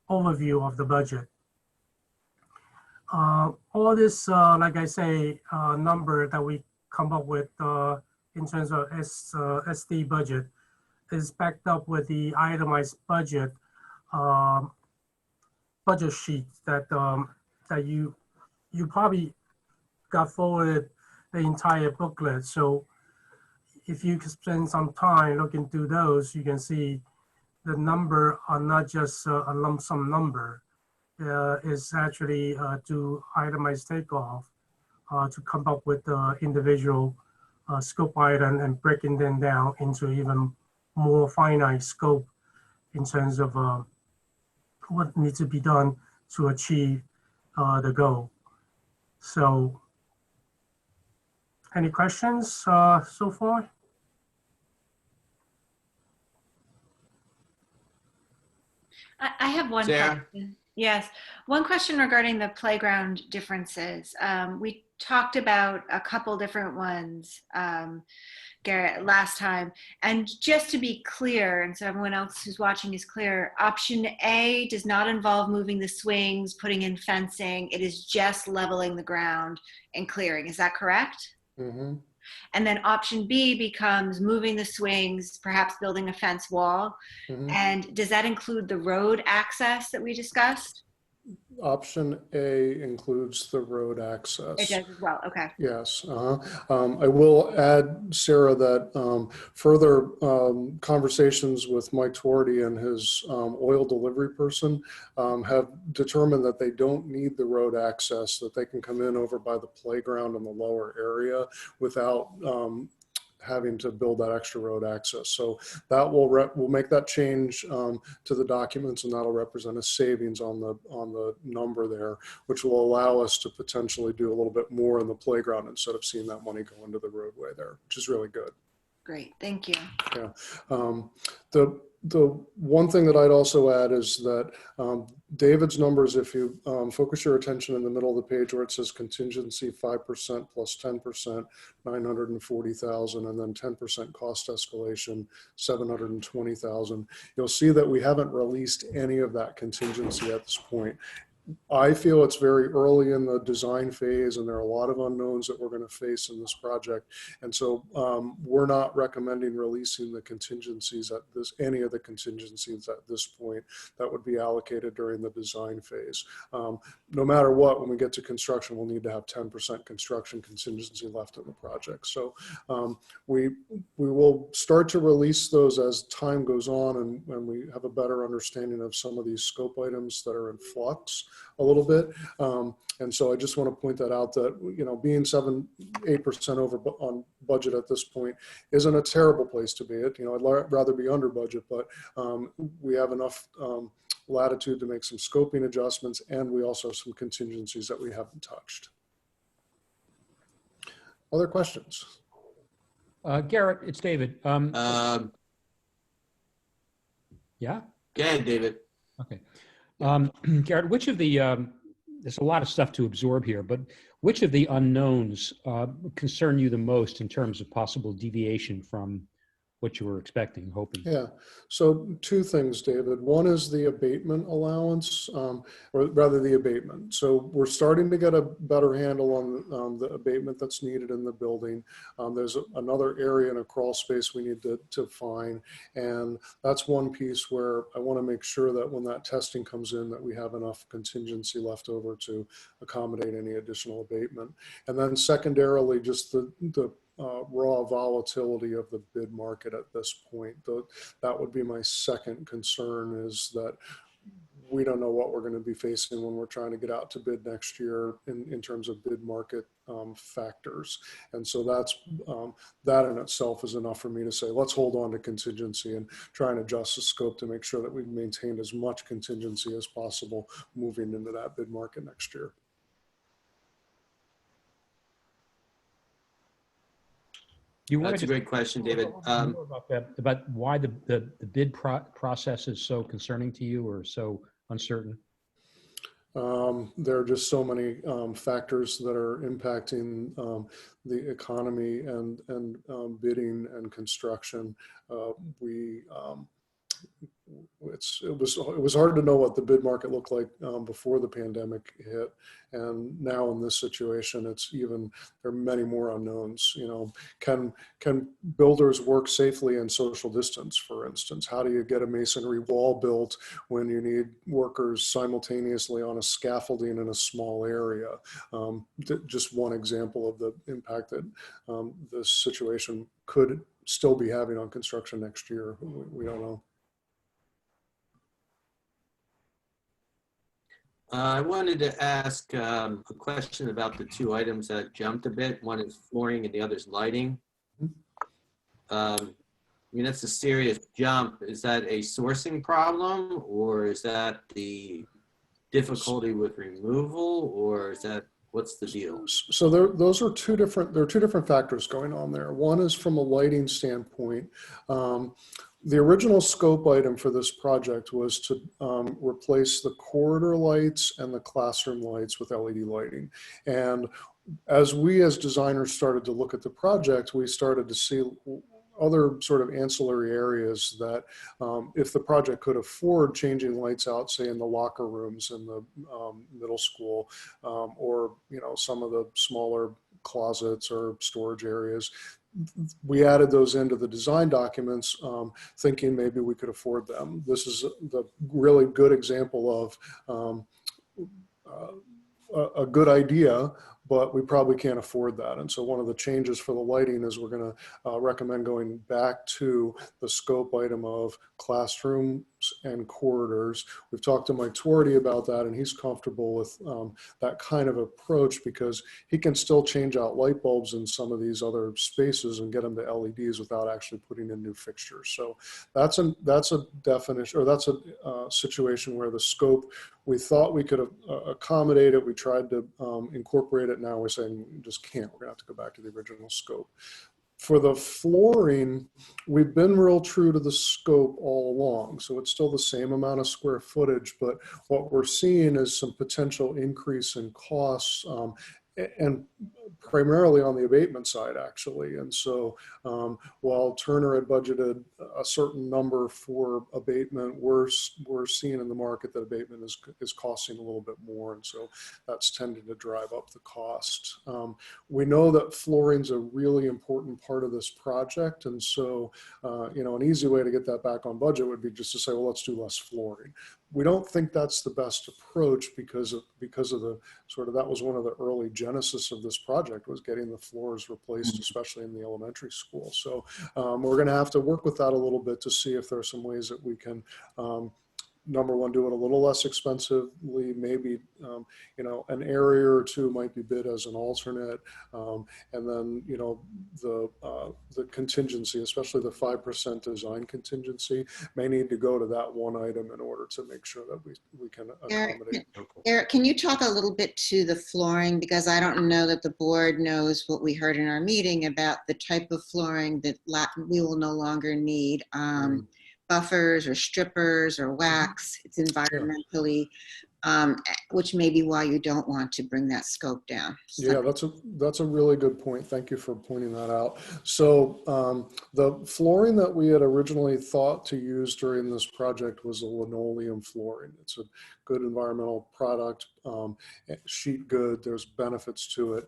overview of the budget. All this, like I say, number that we come up with in terms of SD budget is backed up with the itemized budget budget sheet that that you probably got forwarded the entire booklet. So if you can spend some time looking through those, you can see the number are not just a lump sum number. Is actually to itemize takeoff to come up with the individual scope item and breaking them down into even more finite scope in terms of what needs to be done to achieve the goal. So any questions so far? I have one Sarah? question. Yes, one question regarding the playground differences. We talked about a couple different ones, Garrett, last time. And just to be clear, and so everyone else who's watching is clear, option A does not involve moving the swings, putting in fencing. It is just leveling the ground and clearing. Is that correct? Mm-hmm. And then option B becomes moving the swings, perhaps building a fence wall. Mm-hmm. And does that include the road access that we discussed? Option A includes the road access. It does as well. Okay. Yes. I will add, Sarah, that further conversations with Mike Tuardi and his oil delivery person have determined that they don't need the road access, that they can come in over by the playground in the lower area without having to build that extra road access. So that will make that change to the documents, and that'll represent a savings on the number there, which will allow us to potentially do a little bit more in the playground instead of seeing that money go into the roadway there, which is really good. Great, thank you. Yeah. The one thing that I'd also add is that David's numbers, if you focus your attention in the middle of the page where it says contingency 5% plus 10%, 940,000, and then 10% cost escalation, 720,000, you'll see that we haven't released any of that contingency at this point. I feel it's very early in the design phase, and there are a lot of unknowns that we're going to face in this project. And so we're not recommending releasing the contingencies at any of the contingencies at this point that would be allocated during the design phase. No matter what, when we get to construction, we'll need to have 10% construction contingency left in the project. So we will start to release those as time goes on, and we have a better understanding of some of these scope items that are in flux a little bit. And so I just want to point that out, that, you know, being 7-8% over on budget at this point isn't a terrible place to be. You know, I'd rather be under budget, but we have enough latitude to make some scoping adjustments, and we also have some contingencies that we haven't touched. Other questions? Garrett, it's David. Yeah? Go ahead, David. Okay. Garrett, which of the, there's a lot of stuff to absorb here, but which of the unknowns concern you the most in terms of possible deviation from what you were expecting, hoping? Yeah, so two things, David. One is the abatement allowance, or rather the abatement. So we're starting to get a better handle on the abatement that's needed in the building. There's another area in a crawl space we need to find. And that's one piece where I want to make sure that when that testing comes in, that we have enough contingency left over to accommodate any additional abatement. And then secondarily, just the raw volatility of the bid market at this point. That would be my second concern, is that we don't know what we're going to be facing when we're trying to get out to bid next year in terms of bid market factors. And so that's that in itself is enough for me to say, let's hold on to contingency and try and adjust the scope to make sure that we've maintained as much contingency as possible moving into that bid market next year. That's a great question, David. About why the bid process is so concerning to you or so uncertain? There are just so many factors that are impacting the economy and bidding and construction. It was hard to know what the bid market looked like before the pandemic hit, and now in this situation, there are many more unknowns. You know, can builders work safely in social distance, for instance? How do you get a masonry wall built when you need workers simultaneously on a scaffolding in a small area? Just one example of the impact that this situation could still be having on construction next year. We don't know. I wanted to ask a question about the two items that jumped a bit. One is flooring and the other is lighting. I mean, that's a serious jump. Is that a sourcing problem, or is that the difficulty with removal, or is that, what's the deal? So there are two different factors going on there. One is from a lighting standpoint. The original scope item for this project was to replace the corridor lights and the classroom lights with LED lighting. And as we as designers started to look at the project, we started to see other sort of ancillary areas that if the project could afford changing lights out, say in the locker rooms in the middle school, or some of the smaller closets or storage areas, we added those into the design documents, thinking maybe we could afford them. This is the really good example of a good idea, but we probably can't afford that. And so one of the changes for the lighting is we're going to recommend going back to the scope item of classrooms and corridors. We've talked to Mike Twardy about that, and he's comfortable with that kind of approach because he can still change out light bulbs in some of these other spaces and get them to LEDs without actually putting in new fixtures. So that's a definition, or that's a situation where the scope, we thought we could accommodate it. We tried to incorporate it. Now we're saying we just can't. We're gonna have to go back to the original scope. For the flooring, we've been real true to the scope all along. So it's still the same amount of square footage, but what we're seeing is some potential increase in costs, and primarily on the abatement side, actually. And so while Turner had budgeted a certain number for abatement, we're seeing in the market that abatement is costing a little bit more. And so that's tending to drive up the cost. We know that flooring's a really important part of this project. And so, an easy way to get that back on budget would be just to say, well, let's do less flooring. We don't think that's the best approach because of the sort of, that was one of the early genesis of this project, was getting the floors replaced, especially in the elementary school. So we're going to have to work with that a little bit to see if there are some ways that we can, number one, do it a little less expensively, maybe, an area or two might be bid as an alternate. And then, the contingency, especially the 5% design contingency, may need to go to that one item in order to make sure that we can accommodate. Eric, can you talk a little bit to the flooring? Because I don't know that the board knows what we heard in our meeting about the type of flooring that we will no longer need. Buffers or strippers or wax. It's environmentally, which may be why you don't want to bring that scope down. Yeah, that's a really good point. Thank you for pointing that out. So the flooring that we had originally thought to use during this project was a linoleum flooring. It's a good environmental product, sheet good, there's benefits to it.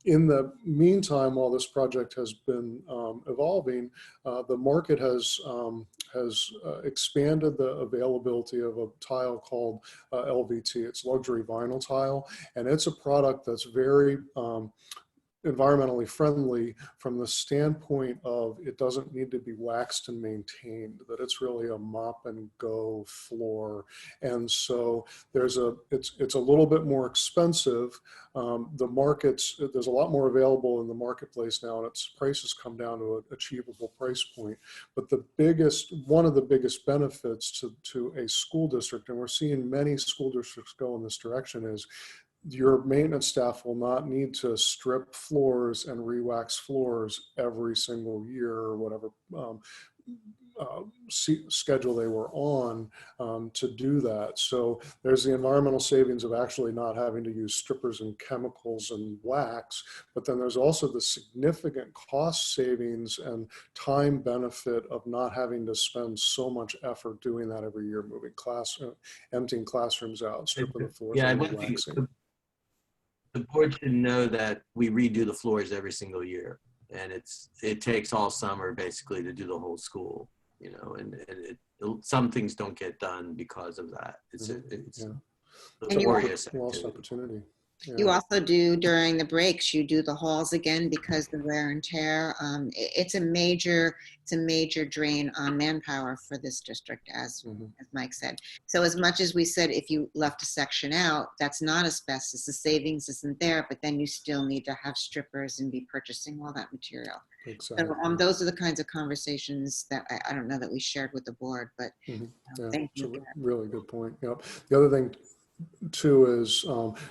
In the meantime, while this project has been evolving, the market has expanded the availability of a tile called LVT. It's luxury vinyl tile, and it's a product that's very environmentally friendly from the standpoint of it doesn't need to be waxed and maintained, that it's really a mop and go floor. And so it's a little bit more expensive. There's a lot more available in the marketplace now, and its prices come down to an achievable price point. But one of the biggest benefits to a school district, and we're seeing many school districts go in this direction, is your maintenance staff will not need to strip floors and re-wax floors every single year or whatever schedule they were on to do that. So there's the environmental savings of actually not having to use strippers and chemicals and wax, but then there's also the significant cost savings and time benefit of not having to spend so much effort doing that every year, emptying classrooms out, stripping the floors, and waxing. The board should know that we redo the floors every single year, and it takes all summer basically to do the whole school, and some things don't get done because of that. It's laborious lost opportunity. Yeah. You also do during the breaks, you do the halls again because the wear and tear. It's a major drain on manpower for this district, as Mike said. So as much as we said, if you left a section out, that's not asbestos, the savings isn't there, but then you still need to have strippers and be purchasing all that material. Exactly. So those are the kinds of conversations that I don't know that we shared with the board, but thank you. It's a really good point. Yep. The other thing too is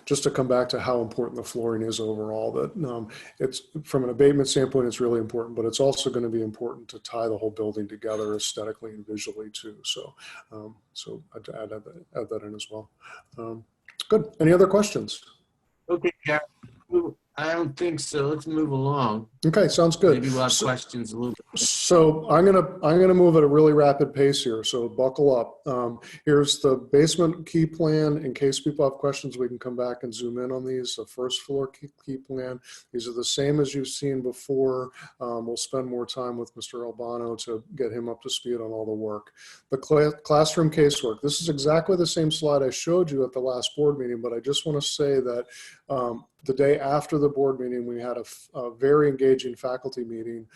just to come back to how important the flooring is overall, that it's from an abatement standpoint, it's really important, but it's also going to be important to tie the whole building together aesthetically and visually too. So I'd add that in as well. Good. Any other questions? Okay, Garrison. I don't think so. Let's move along. Okay, sounds good. Maybe we'll have So- questions a little bit. So I'm gonna move at a really rapid pace here. So buckle up. Here's the basement key plan. In case people have questions, we can come back and zoom in on these. The first floor key plan. These are the same as you've seen before. We'll spend more time with Mr. Albano to get him up to speed on all the work. The classroom casework. This is exactly the same slide I showed you at the last board meeting, but I just want to say that the day after the board meeting, we had a very engaging faculty meeting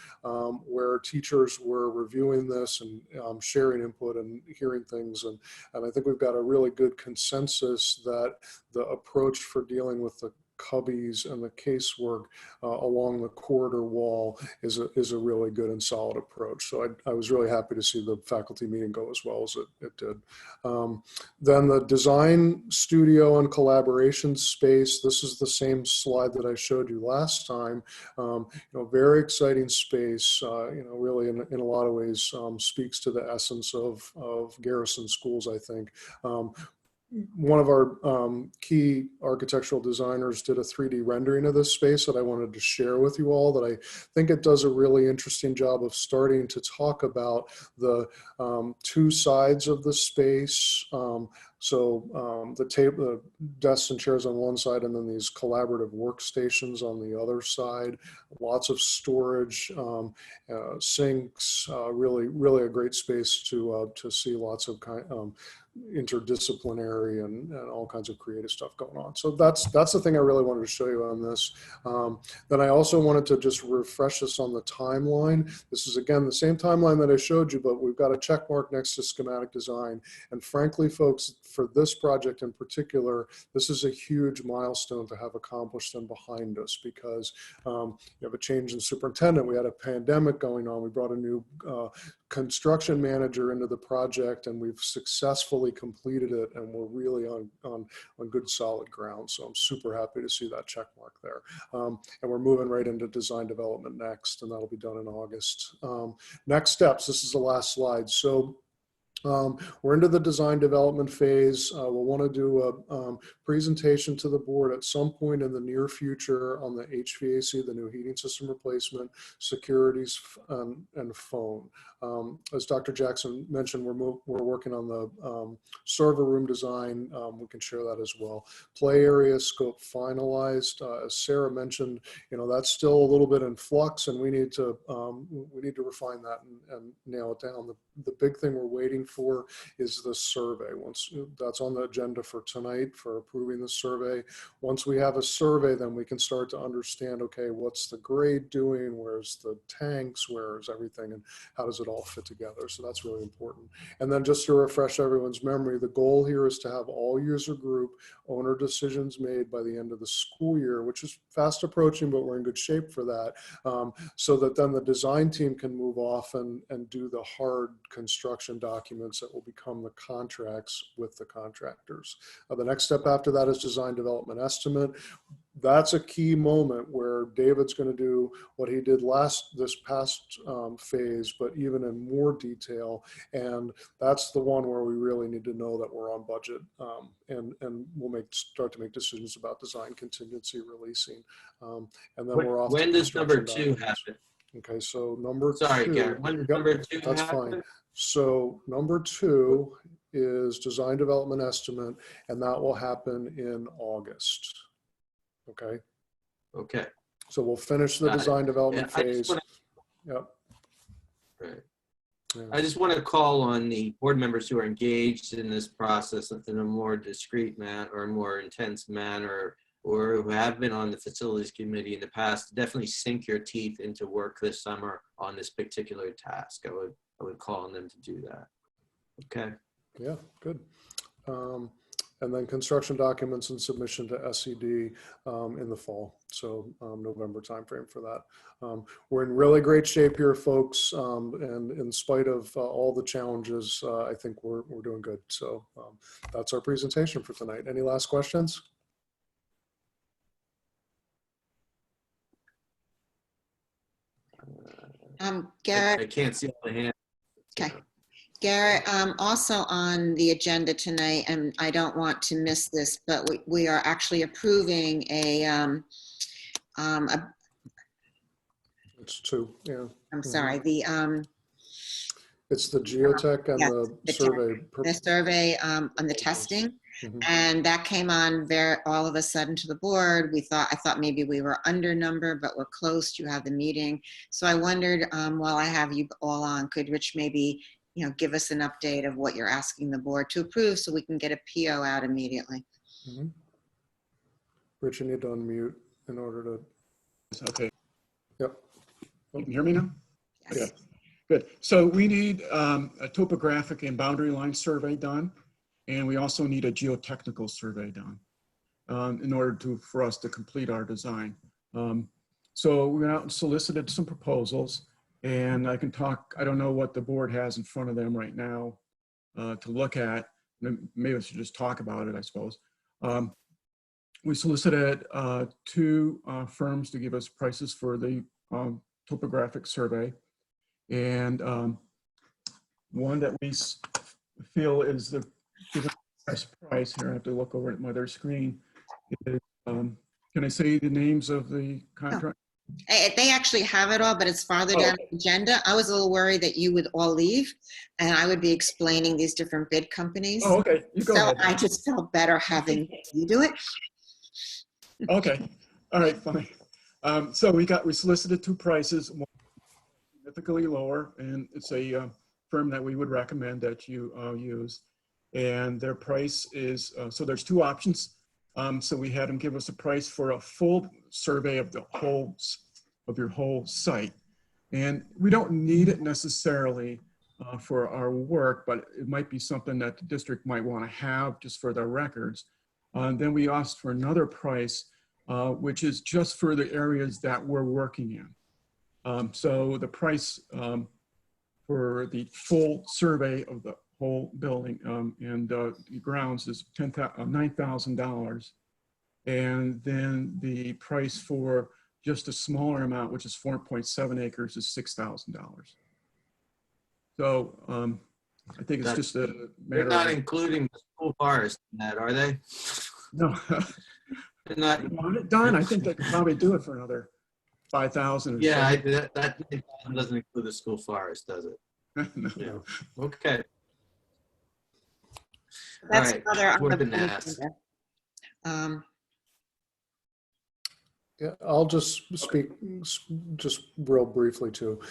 where teachers were reviewing this and sharing input and hearing things. And I think we've got a really good consensus that the approach for dealing with the cubbies and the casework along the corridor wall is a really good and solid approach. So I was really happy to see the faculty meeting go as well as it did. Then the design studio and collaboration space. This is the same slide that I showed you last time. Very exciting space, really in a lot of ways speaks to the essence of Garrison schools, I think. One of our key architectural designers did a 3D rendering of this space that I wanted to share with you all, that I think it does a really interesting job of starting to talk about the two sides of the space. The desks and chairs on one side, and then these collaborative workstations on the other side. Lots of storage, sinks. Really a great space to see lots of interdisciplinary and all kinds of creative stuff going on. So that's the thing I really wanted to show you on this. Then I also wanted to just refresh us on the timeline. This is again the same timeline that I showed you, but we've got a check mark next to schematic design. And frankly, folks, for this project in particular, this is a huge milestone to have accomplished and behind us, because you have a change in superintendent. We had a pandemic going on. We brought a new construction manager into the project, and we've successfully completed it, and we're really on good solid ground. So I'm super happy to see that check mark there. And we're moving right into design development next, and that'll be done in August. Next steps, this is the last slide. So we're into the design development phase. We'll want to do a presentation to the board at some point in the near future on the HVAC, the new heating system replacement, securities, and phone. As Dr. Jackson mentioned, we're working on the server room design. We can share that as well. Play area scope finalized. As Sarah mentioned, that's still a little bit in flux, and we need to refine that and nail it down. The big thing we're waiting for is the survey. Once that's on the agenda for tonight for approving the survey. Once we have a survey, then we can start to understand, okay, what's the grade doing? Where's the tanks? Where's everything? And how does it all fit together? So that's really important. And then just to refresh everyone's memory, the goal here is to have all user group owner decisions made by the end of the school year, which is fast approaching, but we're in good shape for that. So that then the design team can move off and do the hard construction documents that will become the contracts with the contractors. The next step after that is design development estimate. That's a key moment where David's going to do what he did this past phase, but even in more detail. And that's the one where we really need to know that we're on budget, and we'll start to make decisions about design contingency releasing. And then we're off. When does number 2 happen? Okay, so number Sorry, 2. Garrett, when does number 2 That's happen? fine. So number 2 is design development estimate, and that will happen in August. Okay. Okay. So we'll finish the design development phase. Right. Yeah. I just want to call on the board members who are engaged in this process in a more discreet manner or a more intense manner, or who have been on the facilities committee in the past, definitely sink your teeth into work this summer on this particular task. I would call on them to do that. Okay. Yeah, good. And then construction documents and submission to SED in the fall. So November timeframe for that. We're in really great shape here, folks. And in spite of all the challenges, I think we're doing good. So that's our presentation for tonight. Any last questions? Garrett. I can't see all the hands. Okay. Garrett, also on the agenda tonight, and I don't want to miss this, but we are actually approving a a It's two, yeah. I'm sorry, the, It's the geotech and yes, the the tech. survey. the survey on the testing. Mhm. And that came on all of a sudden to the board. I thought maybe we were under number, but we're close. You have the meeting. So I wondered, while I have you all on, could Rich maybe, give us an update of what you're asking the board to approve so we can get a PO out immediately? Mhm. Rich, you need to unmute in order to, Okay, yep. you can hear me now? Yes. Yeah, good. So we need a topographic and boundary line survey done, and we also need a geotechnical survey done in order for us to complete our design. So we went out and solicited some proposals, and I don't know what the board has in front of them right now to look at. Maybe I should just talk about it, I suppose. We solicited two firms to give us prices for the topographic survey. And one that we feel is the best price, here I have to look over at my other screen, is, can I say the names of the contract? They actually have it all, but it's farther Oh, down the agenda. I was a little worried that you would all leave and I would be explaining these different bid companies. Oh, okay, you go So ahead. I just felt better having you do it. Okay, all right, fine. So we solicited two prices, one significantly lower, and it's a firm that we would recommend that you use. And their price is, so there's two options. So we had them give us a price for a full survey of your whole site. And we don't need it necessarily for our work, but it might be something that the district might want to have just for their records. Then we asked for another price, which is just for the areas that we're working in. So the price for the full survey of the whole building and the grounds is $9,000. And then the price for just a smaller amount, which is 4.7 acres, is $6,000. So I think it's just a matter They're not of... including the school forest in that, are they? No. They're not. Don, I think they could probably do it for another 5,000 or Yeah, so. that doesn't include the school forest, does it? No. Yeah. Okay. That's All right, another on worth the an ask. agenda. Yeah, I'll just speak just real briefly too.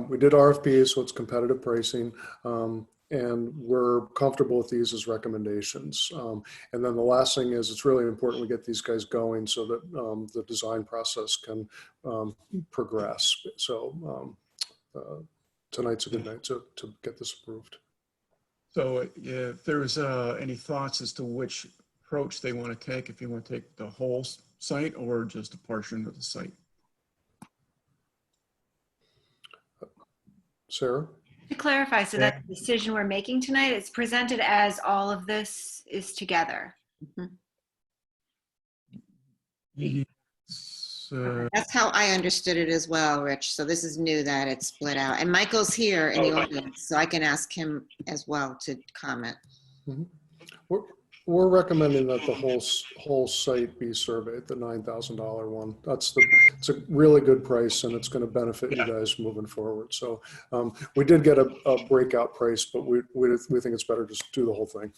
We did RFPs, so it's competitive pricing, and we're comfortable with these as recommendations. And then the last thing is it's really important we get these guys going so that the design process can progress. So tonight's a good night to get this approved. So if there's any thoughts as to which approach they want to take, if you want to take the whole site or just a portion of the site. Sarah? To clarify, so that the decision we're making tonight is presented as all of this is together. That's how I understood it as well, Rich. So this is new that it's split out. And Michael's here in the audience, so I can ask him as well to comment. We're recommending that the whole site be surveyed, the $9,000 one. It's a really good price and it's going to benefit you guys moving forward. So we did get a breakout price, but we think it's better just do the whole thing.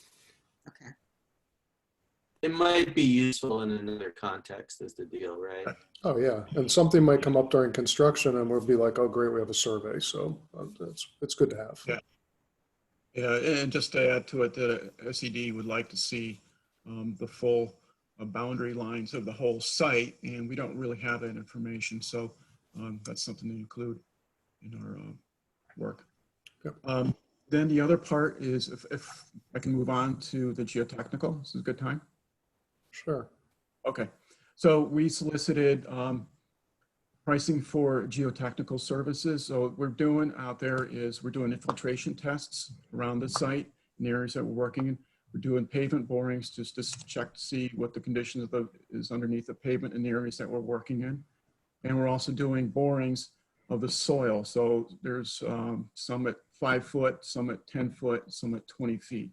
Okay. It might be useful in another context is the deal, right? Oh yeah, and something might come up during construction and we'll be like, oh great, we have a survey. So it's good to have. Yeah. Yeah, and just to add to it, the SED would like to see the full boundary lines of the whole site, and we don't really have that information. So that's something to include in our work. Yep. Then the other part is if I can move on to the geotechnical. This is a good time. Sure. Okay, so we solicited pricing for geotechnical services. So what we're doing out there is we're doing infiltration tests around the site in the areas that we're working in. We're doing pavement borings just to check to see what the condition is underneath the pavement in the areas that we're working in. And we're also doing borings of the soil. So there's some at 5 foot, some at 10 foot, some at 20 feet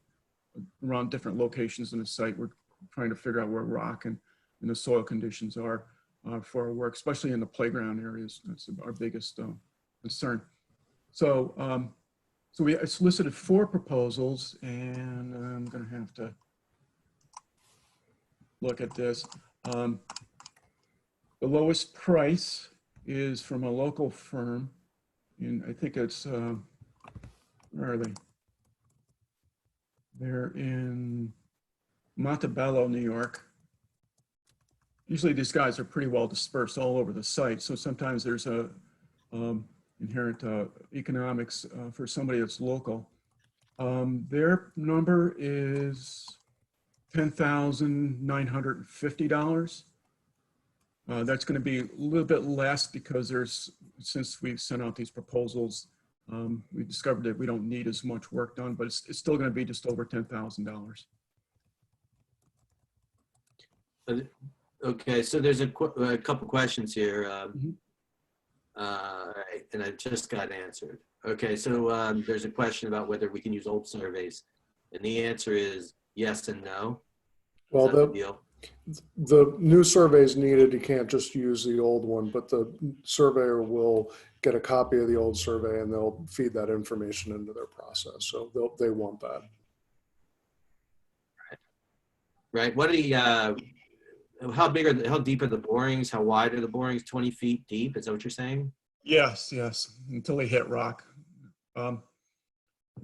around different locations in the site. We're trying to figure out where rock and the soil conditions are. for our work, especially in the playground areas. That's our biggest concern. So, so we solicited 4 proposals, and I'm going to have to look at this. The lowest price is from a local firm, and I think it's, where are they? They're in Montebello, New York. Usually these guys are pretty well dispersed all over the site, so sometimes there's a inherent economics for somebody that's local. Their number is $10,950. That's going to be a little bit less because since we've sent out these proposals, we discovered that we don't need as much work done, but it's still going to be just over $10,000. Okay, so there's a couple questions here. Right, and I just got answered. Okay, so there's a question about whether we can use old surveys, and the answer is yes and no. Well, the deal? The new survey is needed. You can't just use the old one, but the surveyor will get a copy of the old survey and they'll feed that information into their process. So they want that. Right. What are the how deep are the borings? How wide are the borings? 20 feet deep? Is that what you're saying? Yes, until they hit rock.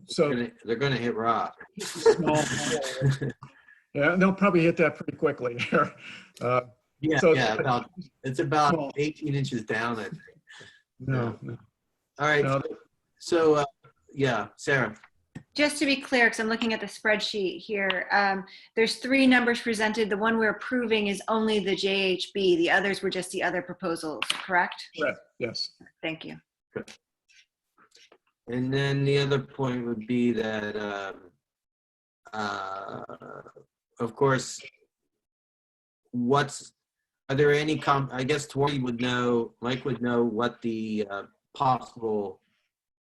So they're going to hit rock. Small. Yeah, they'll probably hit that pretty quickly. It's about small. 18 inches down, I think. No. All right. No. So, yeah, Sarah. Just to be clear, because I'm looking at the spreadsheet here, there's 3 numbers presented. The one we're approving is only the JHB. The others were just the other proposals, correct? Correct, yes. Thank you. Good. And then the other point would be that, of course, are there any, I guess Tori would know, Mike would know what the possible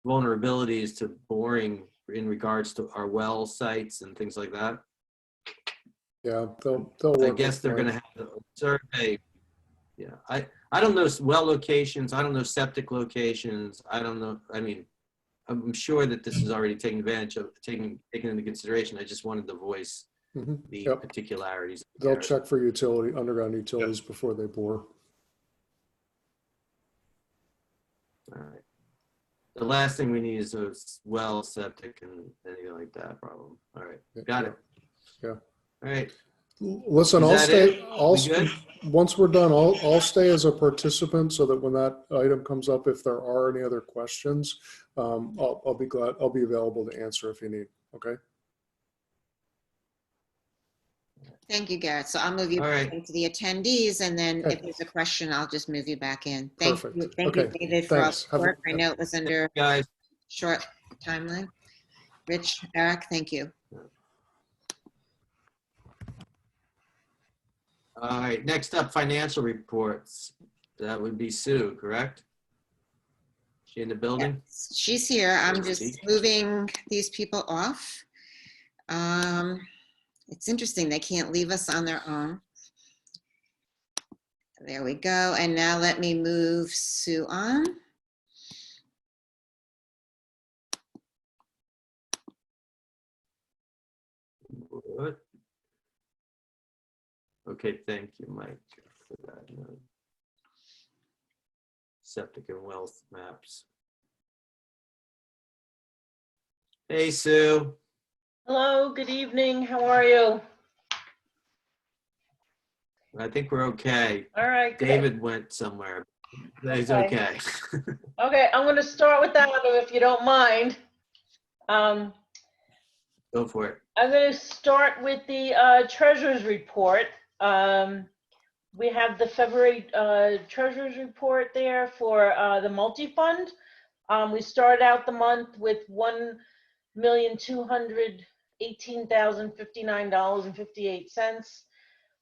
vulnerabilities to boring in regards to our well sites and things like that. Yeah, they'll I guess they're going to have the survey. Yeah, I don't know well locations. I don't know septic locations. I don't know. I mean, I'm sure that this is already taken advantage of, taken into consideration. I just wanted to voice the particularities. They'll check for underground utilities before they bore. All right. The last thing we need is a well, septic, and anything like that problem. All right, got it. Yeah. All right. Listen, once we're done, I'll stay as a participant so that when that item comes up, if there are any other questions, I'll be available to answer if you need. Okay. Thank you, Garrett. So I'll move you into the attendees, and then if there's a question, I'll just move you back in. Thank you, David, for all the work. I know it was under short timeline. Rich, Eric, thank you. All right, next up, financial reports. That would be Sue, correct? She in the building? Yes, she's here. I'm just moving these people off. It's interesting, they can't leave us on their own. There we go. And now let me move Sue on. What? Okay, thank you, Mike, for that. Septic and wealth maps. Hey, Sue. Hello, good evening. How are you? I think we're okay. All right. Good. David went somewhere. He's okay. Okay, I'm going to start with that if you don't mind. Go for it. I'm going to start with the treasurer's report. We have the February treasurer's report there for the multi-fund. We started out the month with $1,218,059.58.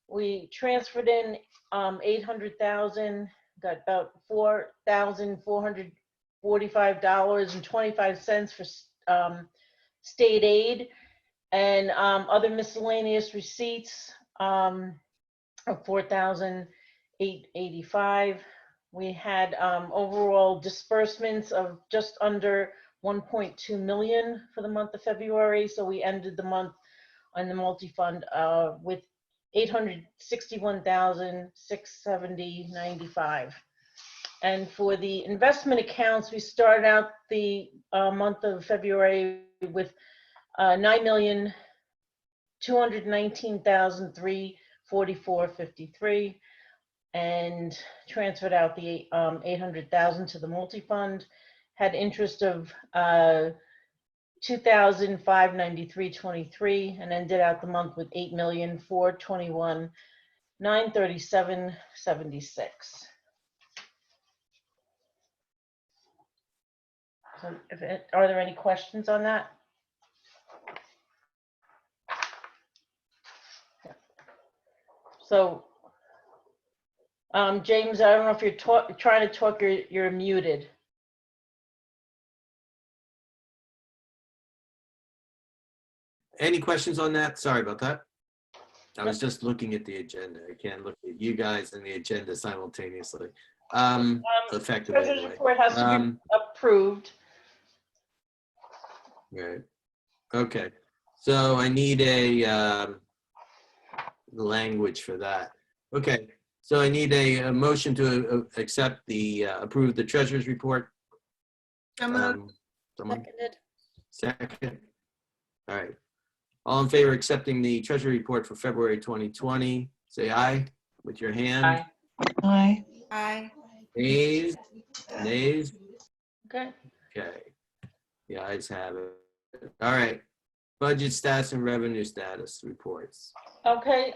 We transferred in 800,000, got about $4,445.25 for state aid, and other miscellaneous receipts of $4,800 885. We had overall disbursements of just under 1.2 million for the month of February. So we ended the month on the multi-fund with 861,670.95. And for the investment accounts, we started out the month of February with 9,219,344.53 and transferred out the 800,000 to the multi-fund. Had interest of 2,593.23 and ended out the month with 8,421,937.76. So are there any questions on that? So, James, I don't know if you're trying to talk, you're muted. Any questions on that? Sorry about that. I was just looking at the agenda. I can't look at you guys and the agenda simultaneously. Effectively, Treasurer's anyway. report has to be approved. Right. Okay. So I need a language for that. Okay. So I need a motion to accept the approve the treasurer's report. Someone? Seconded. Second. All right. All in favor of accepting the treasury report for February 2020, say aye with your hand. Aye. Aye. Aye. Nays? Nays? Okay. Okay. The ayes have it. All right. Budget status and revenue status reports. Okay.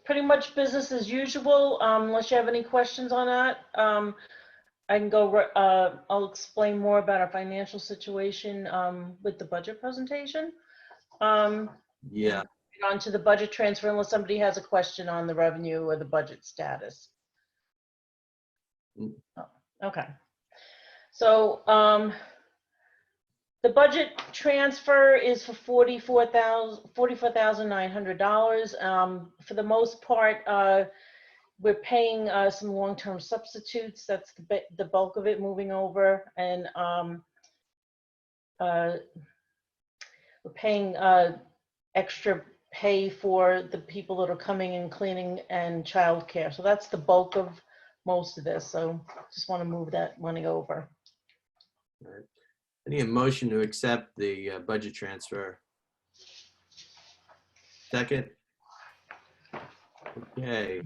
Pretty much business as usual, unless you have any questions on that. I can go, I'll explain more about our financial situation with the budget presentation. Yeah. On to the budget transfer unless somebody has a question on the revenue or the budget status. Okay. So the budget transfer is for $44,900. For the most part, we're paying some long-term substitutes. That's the bulk of it moving over, and we're paying extra pay for the people that are coming and cleaning and childcare. So that's the bulk of most of this. So just want to move that money over. All right. I need a motion to accept the budget transfer. Second. Okay.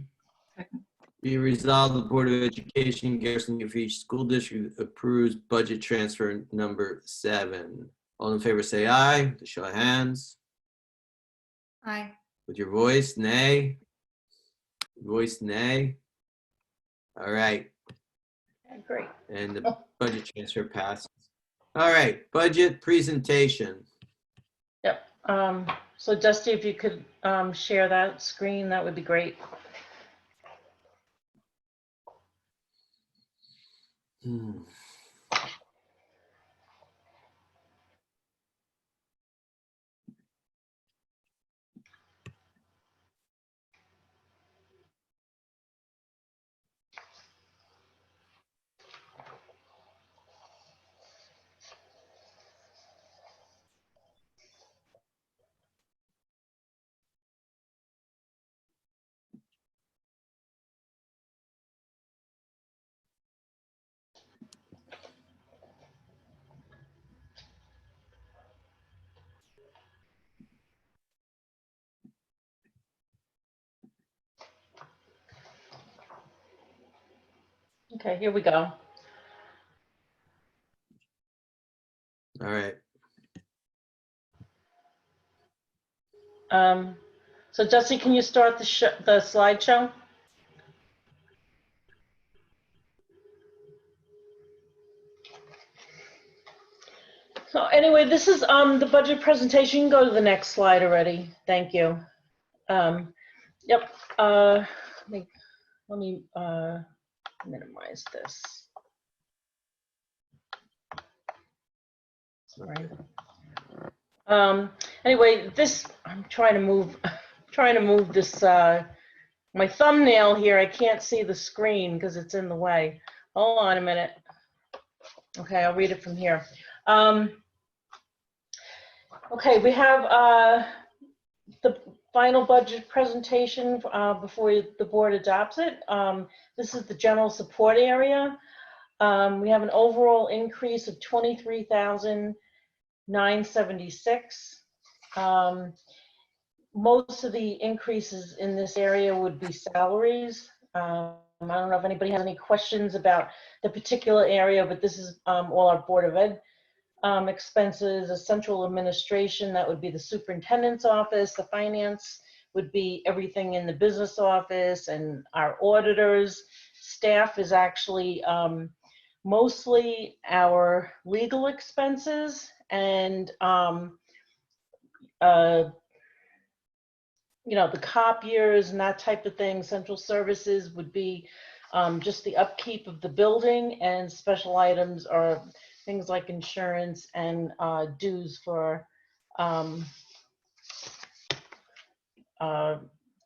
Be resolved, the Board of Education, Garrison Unified School District approves budget transfer number 7. All in favor say aye. The show of hands. Aye. With your voice, nay. Voice, nay. All right. Okay, great. And the budget transfer passes. All right, budget presentation. Yep. So Dusty, if you could share that screen, that would be great. Okay, here we go. All right. So Dusty, can you start the slideshow? So anyway, this is the budget presentation. You can go to the next slide already. Thank you. Yep. Let me minimize this. Sorry. Anyway, this I'm trying to move this my thumbnail here, I can't see the screen because it's in the way. Hold on a minute. Okay, I'll read it from here. Okay, we have the final budget presentation before the board adopts it. This is the general support area. We have an overall increase of $23,976. Most of the increases in this area would be salaries. I don't know if anybody has any questions about the particular area, but this is all our Board of Ed expenses, a central administration, that would be the superintendent's office, the finance would be everything in the business office, and our auditors. Staff is actually mostly our legal expenses and you know, the copiers and that type of thing. Central services would be just the upkeep of the building, and special items are things like insurance and dues for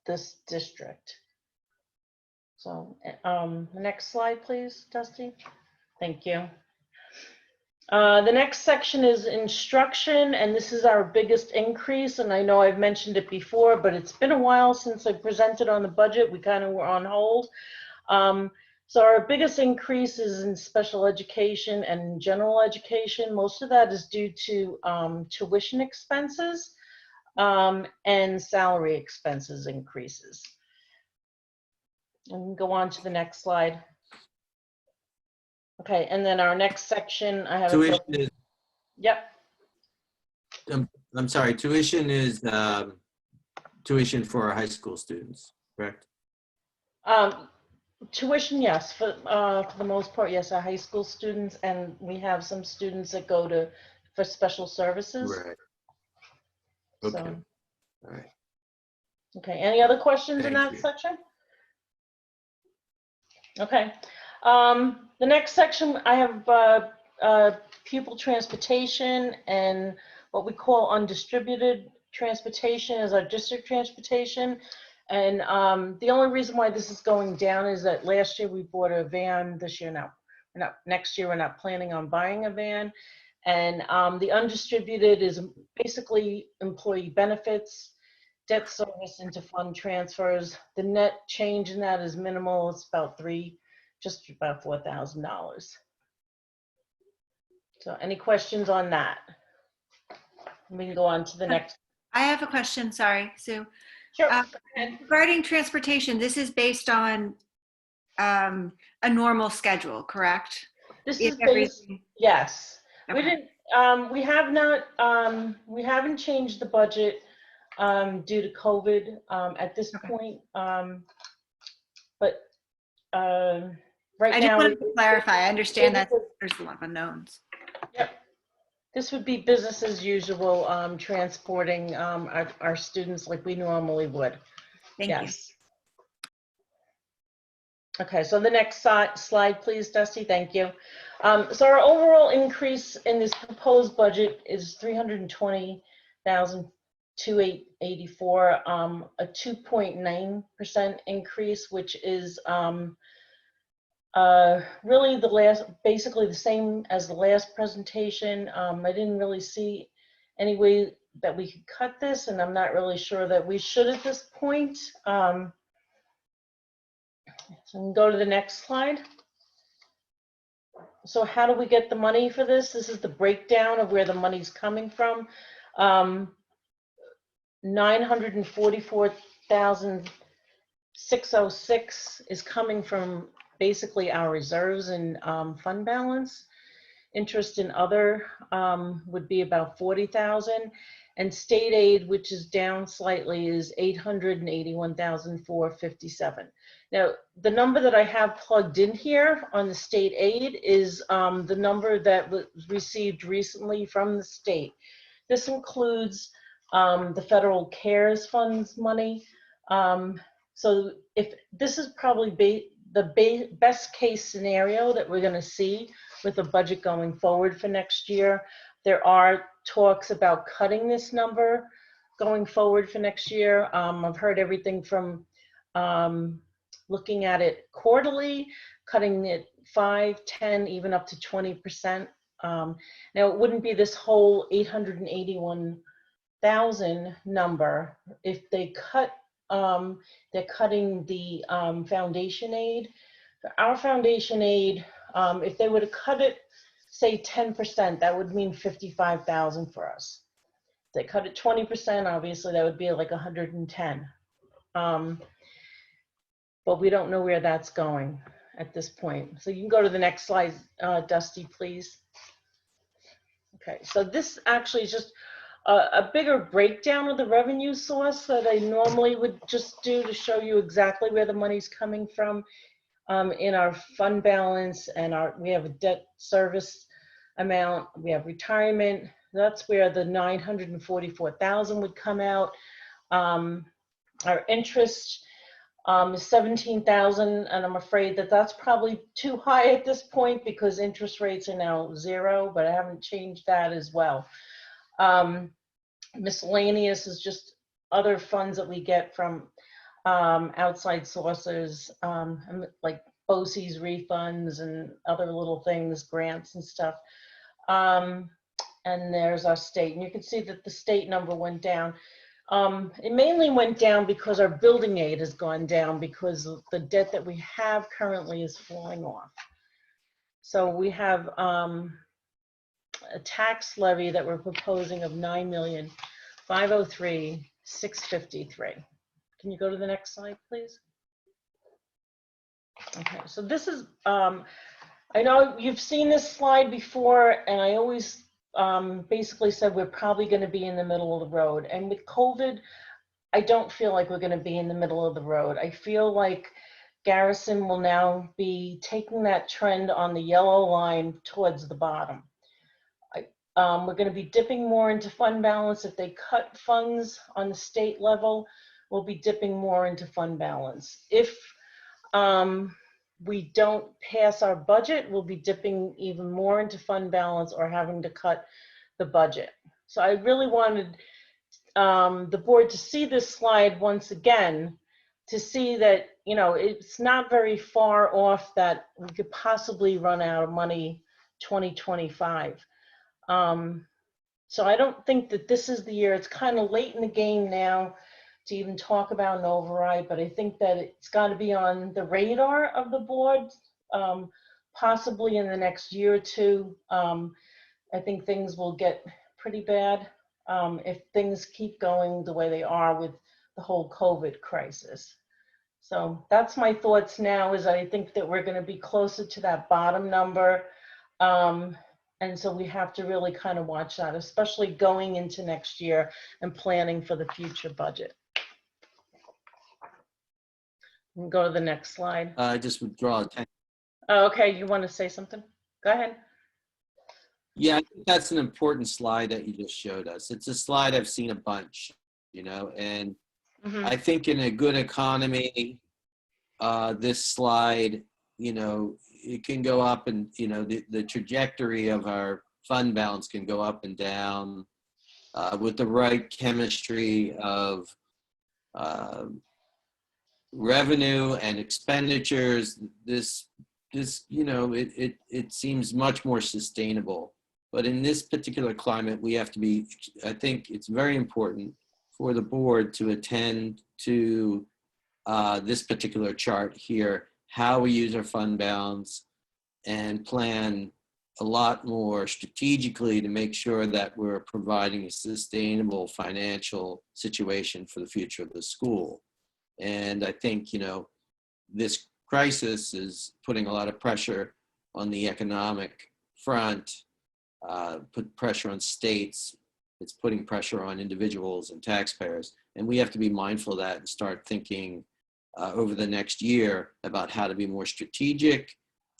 this district. So the next slide, please, Dusty. Thank you. The next section is instruction, and this is our biggest increase. And I know I've mentioned it before, but it's been a while since I presented on the budget. We kind of were on hold. So our biggest increase is in special education and general education. Most of that is due to tuition expenses and salary expenses increases. And go on to the next slide. Okay, and then our next section, I have Tuition is, yep. I'm sorry, tuition is tuition for our high school students, correct? Tuition, yes, for the most part, yes, our high school students, and we have some students that go to for special services. Right. Okay. So, all right. Okay, any other questions in Thank that you. section? Okay. The next section, I have pupil transportation, and what we call undistributed transportation is our district transportation. And the only reason why this is going down is that last year we bought a van. This year, next year we're not planning on buying a van. And the undistributed is basically employee benefits, debt service into fund transfers. The net change in that is minimal. It's about just about $4,000. So any questions on that? We can go on to the next. I have a question, sorry, Sue. Sure. Regarding transportation, this is based on a normal schedule, correct? This is based, yes. Okay. We didn't, we have not, we haven't changed the budget due to COVID at this point. But right I now. just wanted to clarify. I understand that there's a lot of unknowns. Yep. This would be business as usual, transporting our students like we normally would. Thank Yes. Okay, so the next slide, please, Dusty. Thank you. So our overall increase in this proposed budget is $320,284, a 2.9% increase, which is really basically the same as the last presentation. I didn't really see any way that we could cut this, and I'm not really sure that we should at this point. So we can go to the next slide. So how do we get the money for this? This is the breakdown of where the money's coming from. $944,606 is coming from basically our reserves and fund balance. Interest in other would be about 40,000, and state aid, which is down slightly, is 881,457. Now, the number that I have plugged in here on the state aid is the number that was received recently from the state. This includes the federal CARES funds money. So if this is probably the best case scenario that we're going to see with the budget going forward for next year. There are talks about cutting this number going forward for next year. I've heard everything from looking at it quarterly, cutting it 5, 10, even up to 20%. Now, it wouldn't be this whole 881,000 number. If they cut, they're cutting the foundation aid. Our foundation aid, if they were to cut it, say 10%, that would mean 55,000 for us. If they cut it 20%, obviously that would be like 110. But we don't know where that's going at this point. So you can go to the next slide, Dusty, please. Okay, so this actually is just a bigger breakdown of the revenue source that I normally would just do to show you exactly where the money's coming from in our fund balance, and we have a debt service amount, we have retirement. That's where the 944,000 would come out. Our interest is 17,000, and I'm afraid that that's probably too high at this point because interest rates are now 0, but I haven't changed that as well. Miscellaneous is just other funds that we get from outside sources, like BOCES refunds and other little things, grants and stuff. And there's our state, and you can see that the state number went down. It mainly went down because our building aid has gone down because the debt that we have currently is falling off. So we have a tax levy that we're proposing of $9,503,653. Can you go to the next slide, please? Okay, so this is, I know you've seen this slide before, and I always basically said we're probably going to be in the middle of the road. And with COVID, I don't feel like we're going to be in the middle of the road. I feel like Garrison will now be taking that trend on the yellow line towards the bottom. We're going to be dipping more into fund balance. If they cut funds on the state level, we'll be dipping more into fund balance. If we don't pass our budget, we'll be dipping even more into fund balance or having to cut the budget. So I really wanted the board to see this slide once again, to see that, you know, it's not very far off that we could possibly run out of money 2025. So I don't think that this is the year. It's kind of late in the game now to even talk about an override, but I think that it's got to be on the radar of the board, possibly in the next year or two. I think things will get pretty bad if things keep going the way they are with the whole COVID crisis. So that's my thoughts now, is I think that we're going to be closer to that bottom number. And so we have to really kind of watch that, especially going into next year and planning for the future budget. We'll go to the next slide. I just withdraw attention. Oh, okay, you want to say something? Go ahead. Yeah, I think that's an important slide that you just showed us. It's a slide I've seen a bunch, you know, and I think in a good economy, this slide, you know, it can go up and, you know, the trajectory of our fund balance can go up and down with the right chemistry of revenue and expenditures. This, you know, it seems much more sustainable. But in this particular climate, we have to be, I think it's very important for the board to attend to this particular chart here, how we use our fund balance, and plan a lot more strategically to make sure that we're providing a sustainable financial situation for the future of the school. And I think, you know, this crisis is putting a lot of pressure on the economic front, put pressure on states, it's putting pressure on individuals and taxpayers. And we have to be mindful of that and start thinking over the next year about how to be more strategic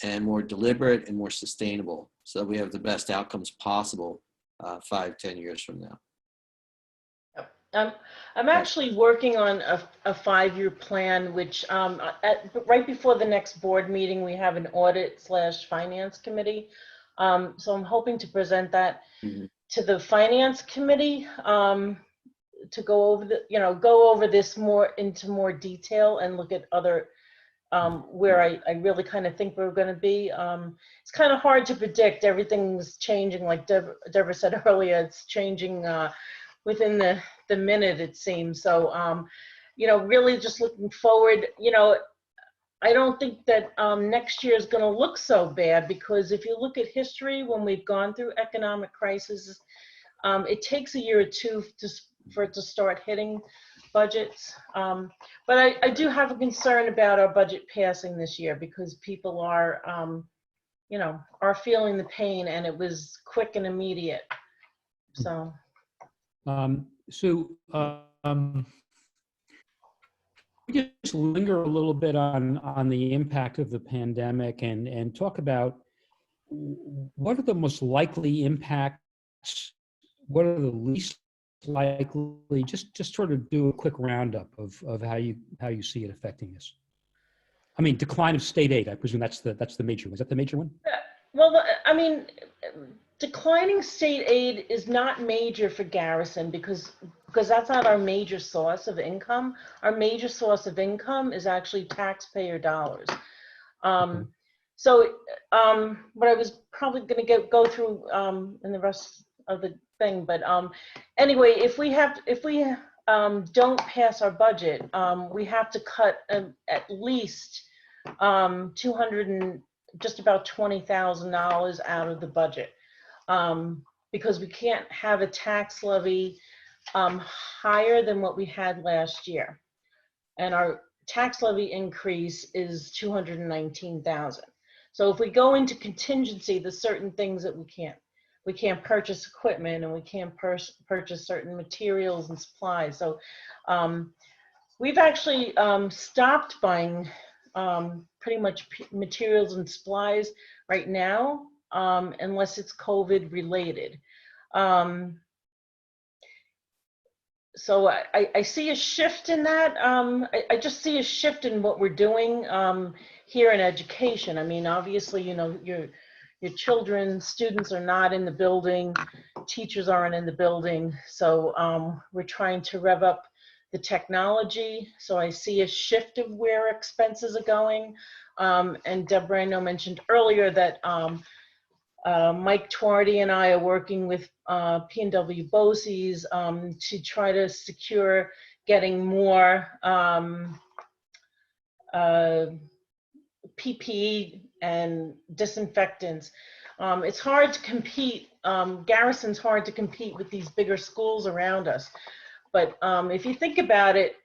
and more deliberate and more sustainable so that we have the best outcomes possible 5-10 years from now. I'm actually working on a 5-year plan, which right before the next board meeting, we have an audit/finance committee. So I'm hoping to present that to the finance committee to go over go over this into more detail and look at other where I really kind of think we're going to be. It's kind of hard to predict. Everything's changing, like Deborah said earlier. It's changing within the minute, it seems. So, really just looking forward. I don't think that next year is going to look so bad, because if you look at history, when we've gone through economic crises, it takes a year or two for it to start hitting budgets. But I do have a concern about our budget passing this year, because people are, are feeling the pain, and it was quick and immediate. So. Sue, we just linger a little bit on the impact of the pandemic and talk about what are the most likely impacts, what are the least likely, just sort of do a quick roundup of how you see it affecting us. I mean, decline of state aid, I presume that's the major one. Is that the major one? Well, I mean, declining state aid is not major for Garrison, because that's not our major source of income. Our major source of income is actually taxpayer dollars. Okay. So what I was probably going to go through in the rest of the thing, but anyway, if we don't pass our budget, we have to cut at least just about $20,000 out of the budget, because we can't have a tax levy higher than what we had last year, and our tax levy increase is $219,000. So if we go into contingency, there's certain things that we can't purchase equipment, and we can't purchase certain materials and supplies. So we've actually stopped buying pretty much materials and supplies right now, unless it's COVID related. So I see a shift in that. I just see a shift in what we're doing here in education. I mean, obviously, your children, students are not in the building, teachers aren't in the building. So we're trying to rev up the technology. So I see a shift of where expenses are going. And Deborah, I know, mentioned earlier that Mike Twardy and I are working with P&W BOCES to try to secure getting more PPE and disinfectants. It's hard to compete. Garrison's hard to compete with these bigger schools around us. But if you think about it,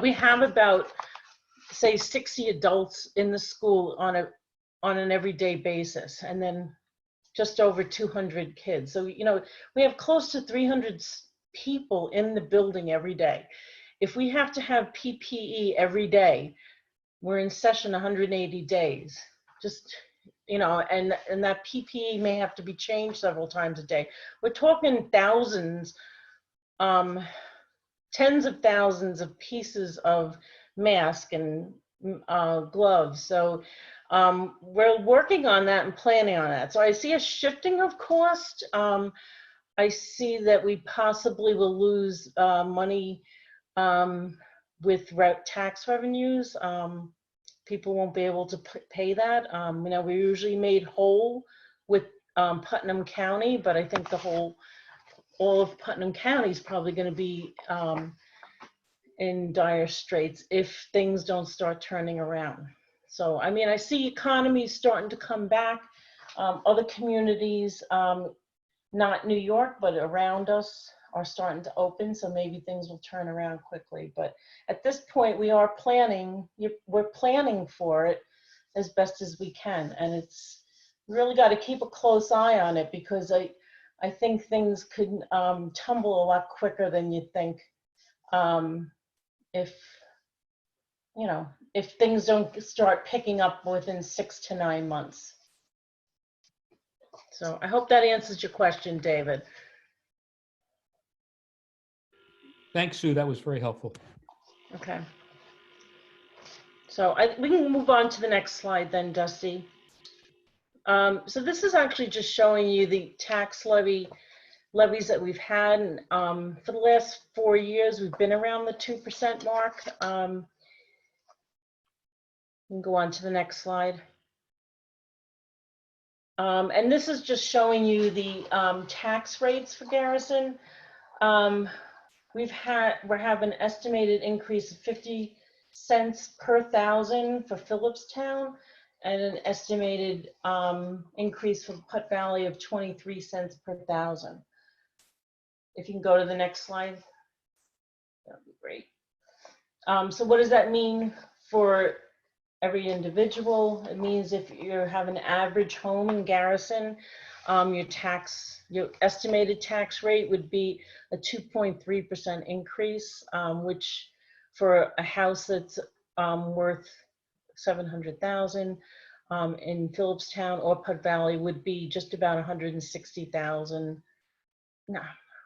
we have about, say, 60 adults in the school on an everyday basis, and then just over 200 kids. So, we have close to 300 people in the building every day. If we have to have PPE every day, we're in session 180 days. Just, and that PPE may have to be changed several times a day. We're talking thousands, tens of thousands of pieces of mask and gloves. So we're working on that and planning on that. So I see a shifting of cost. I see that we possibly will lose money with tax revenues. People won't be able to pay that. We're usually made whole with Putnam County, but I think all of Putnam County is probably going to be in dire straits if things don't start turning around. So, I mean, I see economies starting to come back. Other communities, not New York, but around us, are starting to open. So maybe things will turn around quickly. But at this point, we're planning for it as best as we can. And it's really got to keep a close eye on it, because I think things could tumble a lot quicker than you think if things don't start picking up within 6 to 9 months. So I hope that answers your question, David. Thanks, Sue. That was very helpful. Okay. So we can move on to the next slide then, Dusty. So this is actually just showing you the tax levy levies that we've had. And, for the last 4 years, we've been around the 2% mark. We can go on to the next slide. And this is just showing you the tax rates for Garrison. We're having an estimated increase of 50 cents per thousand for Phillipstown, and an estimated increase for Putt Valley of 23 cents per thousand. If you can go to the next slide, that would be great. So what does that mean for every individual? It means if you have an average home in Garrison, your estimated tax rate would be a 2.3% increase, which for a house that's worth $700,000 in Phillipstown or Putt Valley would be just about $160,000. No,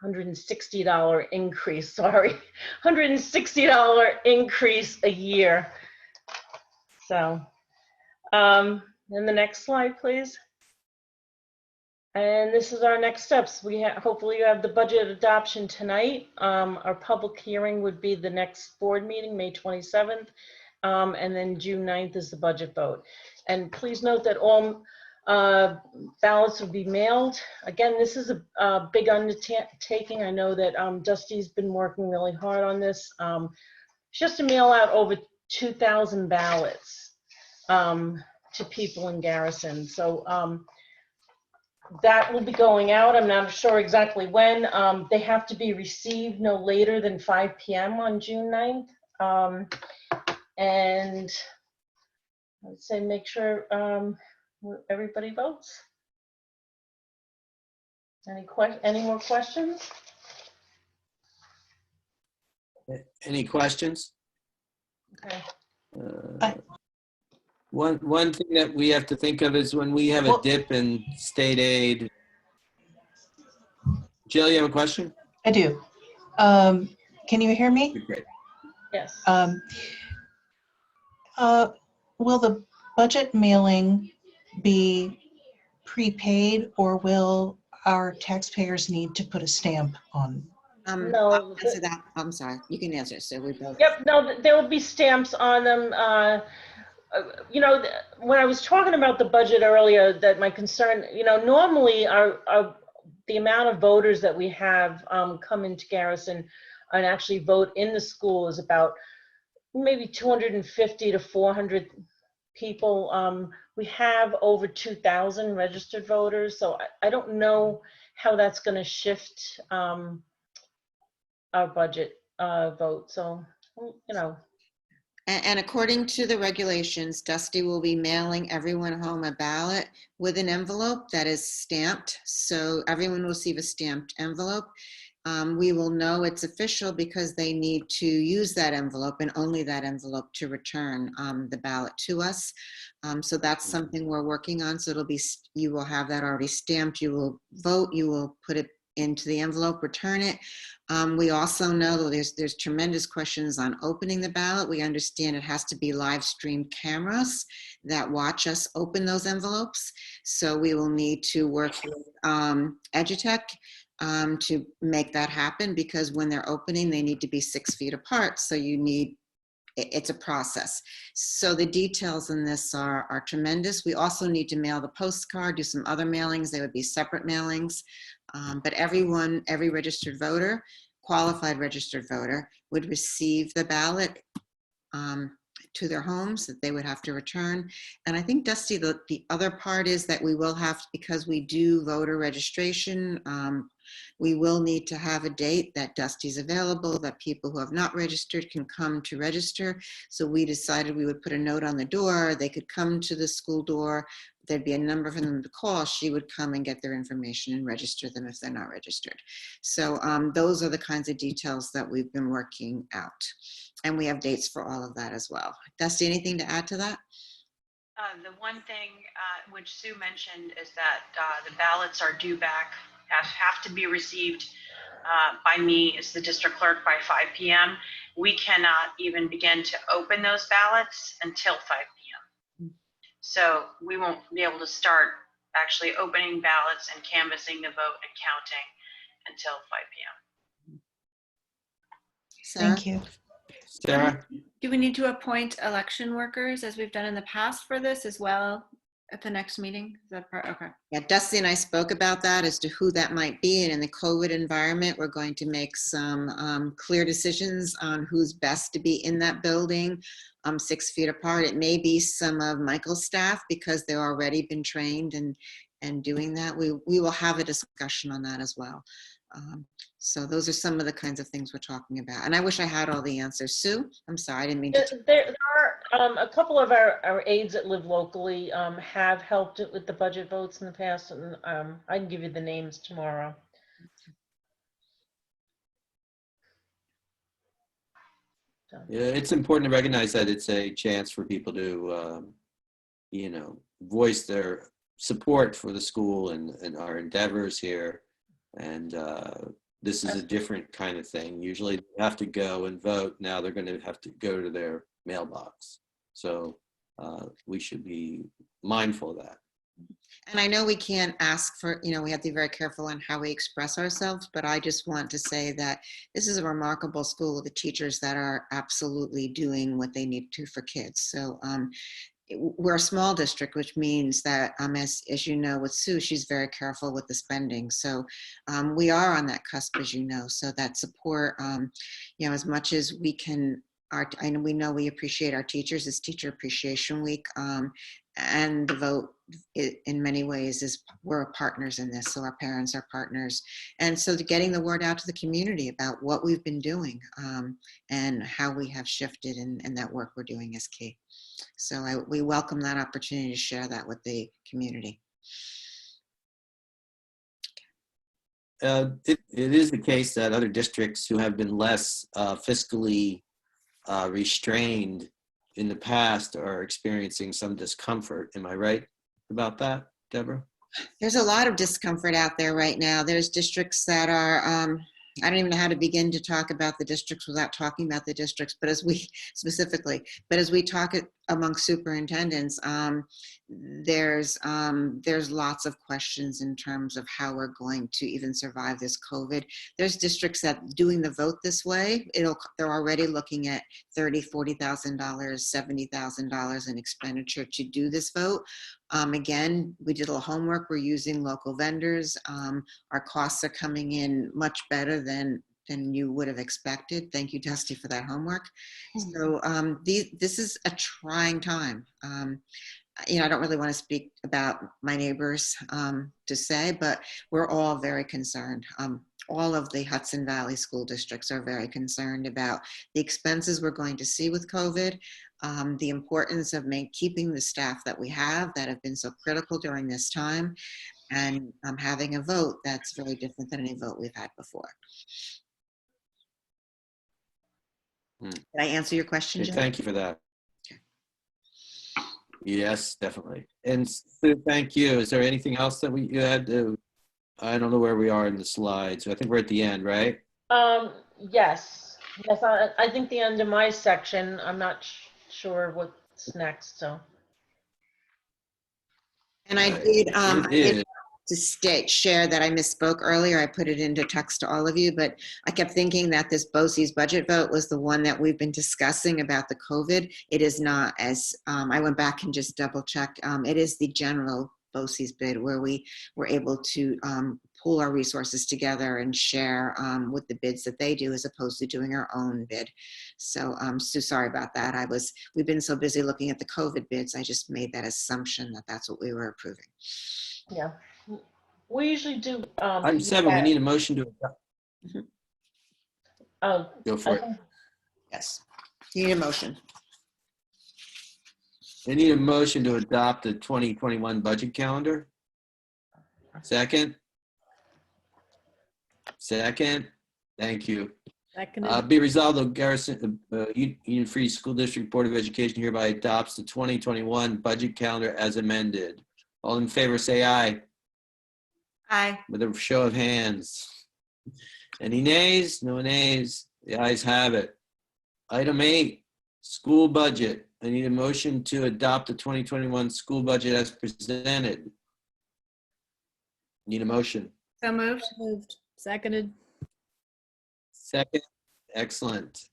$160 increase. Sorry, $160 increase a year. So, then the next slide, please. And this is our next steps. Hopefully you have the budget adoption tonight. Our public hearing would be the next board meeting, May 27th. And then June 9th is the budget vote. And please note that all ballots will be mailed. Again, this is a big undertaking. I know that Dusty's been working really hard on this. It's just to mail out over 2,000 ballots to people in Garrison. So that will be going out. I'm not sure exactly when. They have to be received no later than 5 p.m. on June 9th. And I'd say make sure everybody votes. Any more questions? Any questions? Okay. One thing that we have to think of is when we have a dip in state aid. Jill, you have a question? I do. Can you hear me? Great. Yes. Will the budget mailing be prepaid, or will our taxpayers need to put a stamp on? No. I'll answer that. I'm sorry. You can answer. So we both. Yep. No, there will be stamps on them. You know, when I was talking about the budget earlier, that my concern, you know, normally the amount of voters that we have come into Garrison and actually vote in the school is about maybe 250 to 400 people. We have over 2,000 registered voters, so I don't know how that's going to shift our budget vote. So, you know. And according to the regulations, Dusty will be mailing everyone home a ballot with an envelope that is stamped. So everyone will receive a stamped envelope. We will know it's official because they need to use that envelope and only that envelope to return the ballot to us. So that's something we're working on. So you will have that already stamped. You will vote. You will put it into the envelope, return it. We also know that there's tremendous questions on opening the ballot. We understand it has to be live streamed cameras that watch us open those envelopes. So we will need to work with Edutech to make that happen, because when they're opening, they need to be 6 feet apart. So it's a process. So the details in this are tremendous. We also need to mail the postcard, do some other mailings. They would be separate mailings. But every registered voter, qualified registered voter, would receive the ballot to their homes that they would have to return. And I think, Dusty, the other part is that we will have, because we do voter registration, we will need to have a date that Dusty's available, that people who have not registered can come to register. So we decided we would put a note on the door. They could come to the school door. There'd be a number for them to call. She would come and get their information and register them if they're not registered. So those are the kinds of details that we've been working out. And we have dates for all of that as well. Dusty, anything to add to that? The one thing which Sue mentioned is that the ballots are due back, have to be received by me as the district clerk by 5 p.m. We cannot even begin to open those ballots until 5 p.m. So we won't be able to start actually opening ballots and canvassing the vote and counting until 5 p.m. Sarah? Thank you. Sarah? Do we need to appoint election workers as we've done in the past for this as well at the next meeting? Is that part? Okay. Yeah, Dusty and I spoke about that as to who that might be. And in the COVID environment, we're going to make some clear decisions on who's best to be in that building, 6 feet apart. It may be some of Michael's staff because they've already been trained and doing that. We will have a discussion on that as well. So those are some of the kinds of things we're talking about. And I wish I had all the answers. Sue, I'm sorry, I didn't mean to. There are a couple of our aides that live locally have helped with the budget votes in the past, and I can give you the names tomorrow. So. Yeah, it's important to recognize that it's a chance for people to, you know, voice their support for the school and our endeavors here. And this is a different kind of thing. Usually they have to go and vote. Now they're going to have to go to their mailbox. So we should be mindful of that. And I know we can't ask for, you know, we have to be very careful on how we express ourselves, but I just want to say that this is a remarkable school with the teachers that are absolutely doing what they need to for kids. So we're a small district, which means that as you know, with Sue, she's very careful with the spending. So we are on that cusp, as you know, so that support, you know, as much as we can, I know we appreciate our teachers. It's Teacher Appreciation Week. And the vote in many ways is we're partners in this. So our parents are partners. And so getting the word out to the community about what we've been doing and how we have shifted and that work we're doing is key. So we welcome that opportunity to share that with the community. It is the case that other districts who have been less fiscally restrained in the past are experiencing some discomfort. Am I right about that, Deborah? There's a lot of discomfort out there right now. There's districts that are, I don't even know how to begin to talk about the districts without talking about the districts, but as we specifically, but as we talk among superintendents, there's lots of questions in terms of how we're going to even survive this COVID. There's districts that doing the vote this way, they're already looking at $30,000, $40,000, $70,000 in expenditure to do this vote. Again, we did a little homework. We're using local vendors. Our costs are coming in much better than you would have expected. Thank you, Dusty, for that homework. So this is a trying time. You know, I don't really want to speak about my neighbors to say, but we're all very concerned. All of the Hudson Valley school districts are very concerned about the expenses we're going to see with COVID, the importance of keeping the staff that we have that have been so critical during this time, and having a vote that's very different than any vote we've had before. Did I answer your question, Okay, Joe? thank you for that. Yes, definitely. And Sue, thank you. Is there anything else that you had to, I don't know where we are in the slides. I think we're at the end, right? Yes. I think the end of my section. I'm not sure what's next. So. And I did to share that I misspoke earlier. I put it into text to all of you, but I kept thinking that this BOCES budget vote was the one that we've been discussing about the COVID. It is not, as I went back and just double checked. It is the general BOCES bid where we were able to pool our resources together and share with the bids that they do as opposed to doing our own bid. So I'm so sorry about that. We've been so busy looking at the COVID bids. I just made that assumption that that's what we were approving. Yeah. We usually do. Item 7, we need a motion to adopt. Oh, go for it. Yes, you need a motion. I need a motion to adopt the 2021 budget calendar. Second. Second. Thank you. Be resolved, the Garrison Union Free School District Board of Education hereby adopts the 2021 budget calendar as amended. All in favor, say aye. Aye. With a show of hands. Any nays? No nays. The ayes have it. Item 8, school budget. I need a motion to adopt the 2021 school budget as presented. Need a motion. So moved. Seconded. Second, excellent.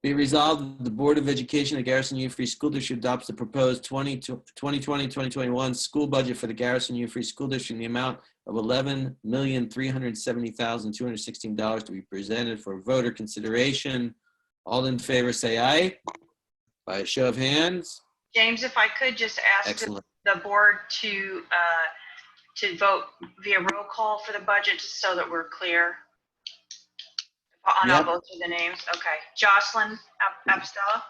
Be resolved, that the Board of Education of Garrison Union Free School District adopts the proposed 2020-2021 school budget for the Garrison Union Free School District in the amount of $11,370,216 to be presented for voter consideration. All in favor, say aye. By a show of hands. James, if I could just ask Excellent. the board to vote via roll call for the budget, just so that we're clear on all Yep. both of the names. Okay. Jocelyn Apostella,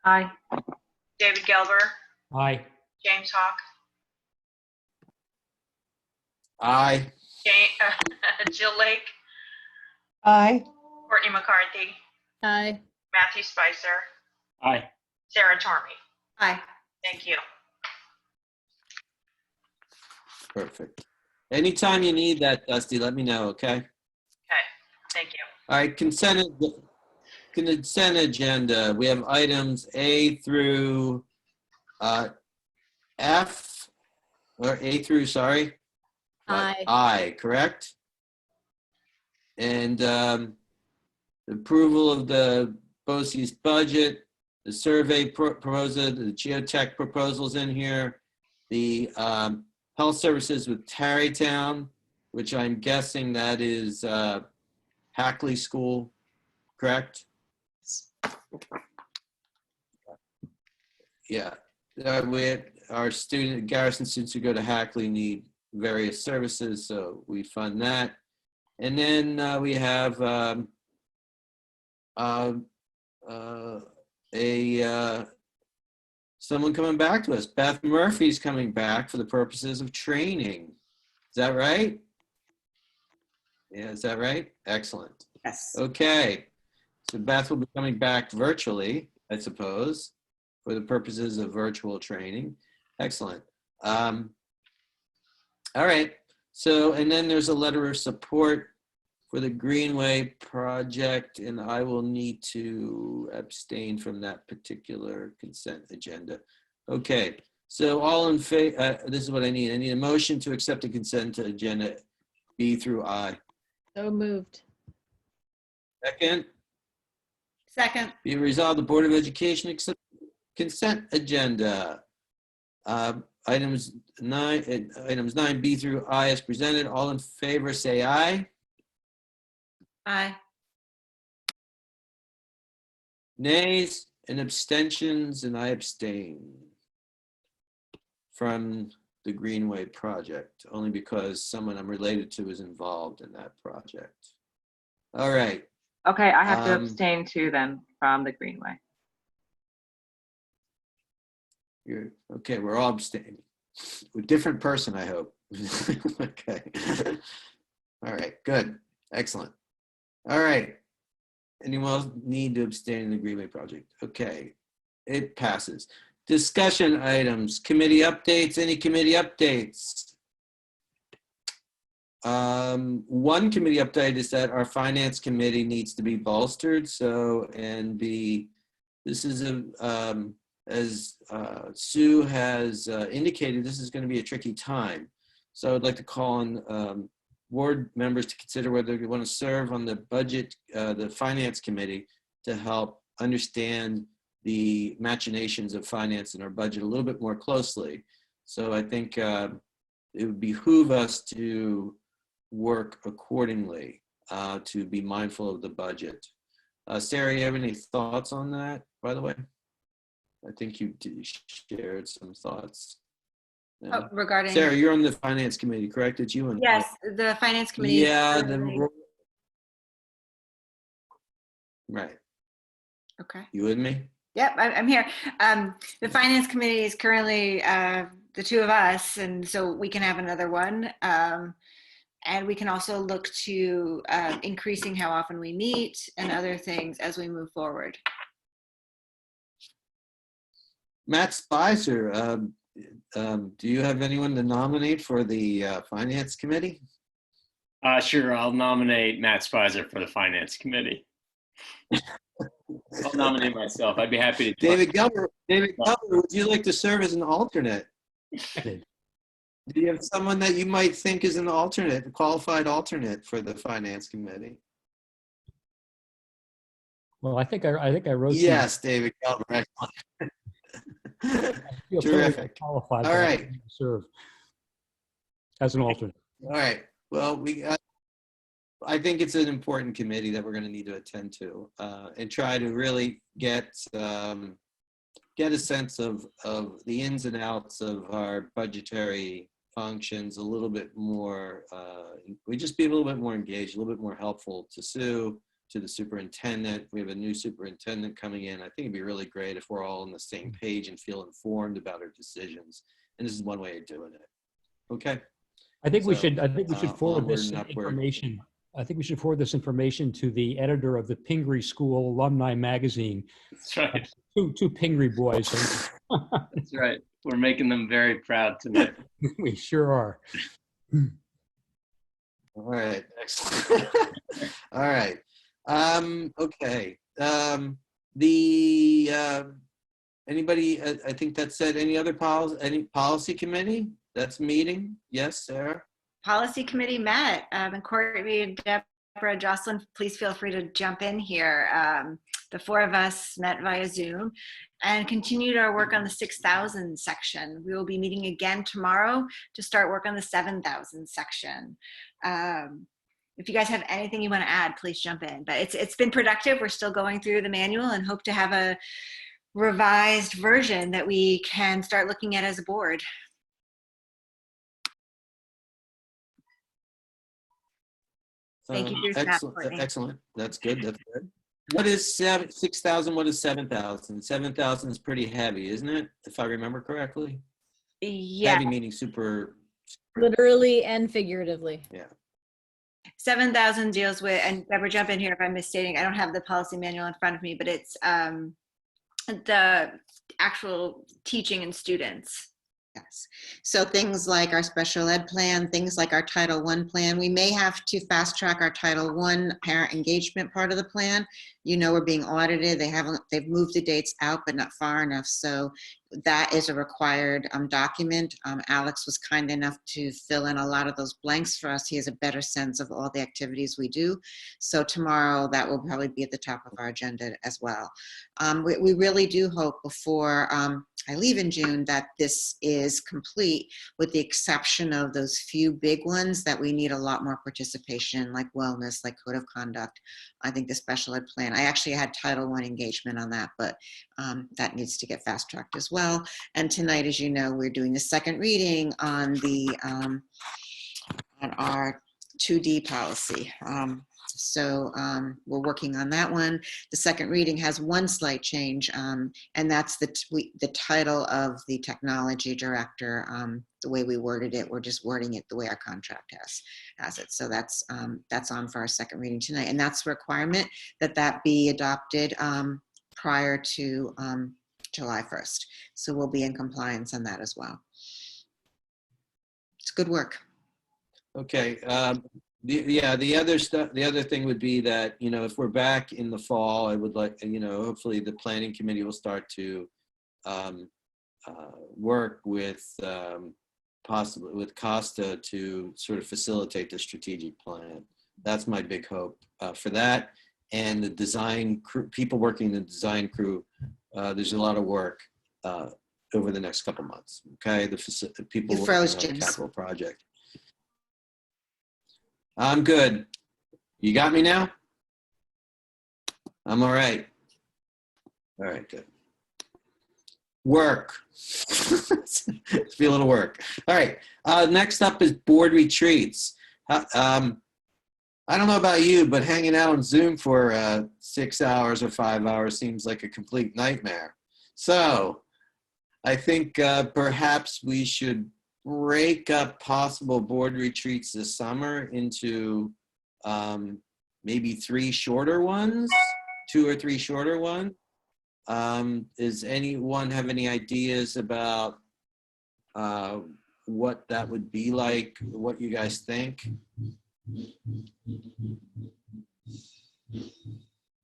Aye. David Gelber, Aye. James Hawk, Aye. Jill Lake, Aye. Courtney McCarthy, Aye. Matthew Spicer, Aye. Sarah Tormey. Aye. Thank you. Perfect. Anytime you need that, Dusty, let me know, okay? Okay. Thank you. All right, consent agenda. We have items A through F, or A through, sorry. Aye. I, correct? And the approval of the BOCES budget, the survey proposal, the geotech proposals in here, the health services with Tarrytown, which I'm guessing that is Hackley School, correct? Yeah, our Garrison students who go to Hackley need various services, so we fund that. And then we have someone coming back to us. Beth Murphy's coming back for the purposes of training. Is that right? Yeah, is that right? Excellent. Yes. Okay. So Beth will be coming back virtually, I suppose, for the purposes of virtual training. Excellent. All right. So, and then there's a letter of support for the Greenway project, and I will need to abstain from that particular consent agenda. Okay. So all in favor, this is what I need. I need a motion to accept the consent agenda B through I. So moved. Second. Second. Be resolved, the Board of Education accept consent agenda. Items 9B through I as presented. All in favor, say aye. Aye. Nays and abstentions, and I abstain from the Greenway project, only because someone I'm related to is involved in that project. All right. Okay, I have to abstain too then from the Greenway. Okay, we're all abstaining. A different person, I hope. Okay. All right, good. Excellent. All right. Anyone else need to abstain in the Greenway project? Okay, it passes. Discussion items, committee updates, any committee updates? One committee update is that our finance committee needs to be bolstered. So, and this is as Sue has indicated, this is going to be a tricky time. So I'd like to call on board members to consider whether they want to serve on the budget, the finance committee, to help understand the machinations of finance in our budget a little bit more closely. So I think it would behoove us to work accordingly, to be mindful of the budget. Sarah, you have any thoughts on that, by the way? I think you shared some thoughts. Oh, regarding Sarah, you're on the finance committee, correct? It's you and yes, the finance committee. Yeah, right. Okay. You with me? Yep, I'm here. The finance committee is currently the two of us, and so we can have another one. And we can also look to increasing how often we meet and other things as we move forward. Matt Spicer, do you have anyone to nominate for the finance committee? Sure, I'll nominate Matt Spicer for the finance committee. I'll nominate myself. I'd be happy to. David Gelber, would you like to serve as an alternate? Do you have someone that you might think is an alternate, a qualified alternate for the finance committee? Well, I think I wrote. Yes, David Gelber. Excellent. I feel Terrific. totally qualified. All but I right. can't serve as an alternate. All right. Well, I think it's an important committee that we're going to need to attend to and try to really get a sense of the ins and outs of our budgetary functions a little bit more. We just be a little bit more engaged, a little bit more helpful to Sue, to the superintendent. We have a new superintendent coming in. I think it'd be really great if we're all on the same page and feel informed about our decisions. And this is one way of doing it. Okay. I think we So, should forward onward this and upward. information. I think we should forward this information to the editor of the Pingree School Alumni Magazine. That's right. Two Pingree boys. That's right. We're making them very proud tonight. We sure are. All right. Excellent. All right. Okay. Anybody, I think that said, any policy committee that's meeting? Yes, Sarah? Policy committee met, and Courtney, Deborah, Jocelyn, please feel free to jump in here. The four of us met via Zoom and continued our work on the 6,000 section. We will be meeting again tomorrow to start work on the 7,000 section. If you guys have anything you want to add, please jump in. But it's been productive. We're still going through the manual and hope to have a revised version that we can start looking at as a board. Thank you for your snap, Courtney. Excellent. That's good. That's good. What is 6,000? What is 7,000? 7,000 is pretty heavy, isn't it? If I remember correctly. Yeah. Heavy meaning super. Literally and figuratively. Yeah. 7,000 deals with, and Deborah, jump in here if I'm misstating. I don't have the policy manual in front of me, but it's the actual teaching and students. Yes. So things like our special ed plan, things like our Title I plan, we may have to fast track our Title I parent engagement part of the plan. You know, we're being audited. They've moved the dates out, but not far enough. So that is a required document. Alex was kind enough to fill in a lot of those blanks for us. He has a better sense of all the activities we do. So tomorrow that will probably be at the top of our agenda as well. We really do hope before I leave in June that this is complete, with the exception of those few big ones that we need a lot more participation, like wellness, like code of conduct. I think the special ed plan, I actually had Title I engagement on that, but that needs to get fast tracked as well. And tonight, as you know, we're doing the second reading on the on our 2D policy. So we're working on that one. The second reading has one slight change, and that's the title of the technology director. The way we worded it, we're just wording it the way our contract has it. So that's on for our second reading tonight, and that's a requirement that be adopted prior to July 1st. So we'll be in compliance on that as well. It's good work. Okay. The other stuff, the other thing would be that, you know, if we're back in the fall, I would like, you know, hopefully the planning committee will start to work with possibly with Costa to sort of facilitate the strategic plan. That's my big hope for that. And the design crew, people working in the design crew, there's a lot of work over the next couple months. Okay, the people You working froze, on the James. capital project. I'm good. You got me now? I'm all right. All right, good. Work. Feeling of work. All right. Next up is board retreats. I don't know about you, but hanging out on Zoom for 6 hours or 5 hours seems like a complete nightmare. So I think perhaps we should break up possible board retreats this summer into maybe 3 shorter ones, 2 or 3 shorter ones. Does anyone have any ideas about what that would be like, what you guys think?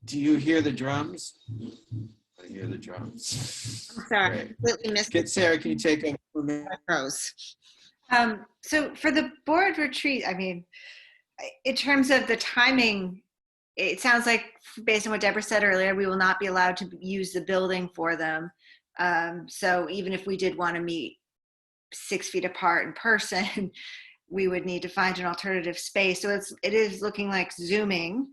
Do you hear the drums? I hear the drums. I'm sorry, Great. completely missed it. Sarah, can you take over? Froze. So for the board retreat, I mean, in terms of the timing, it sounds like based on what Deborah said earlier, we will not be allowed to use the building for them. So even if we did want to meet 6 feet apart in person, we would need to find an alternative space. So it is looking like Zooming.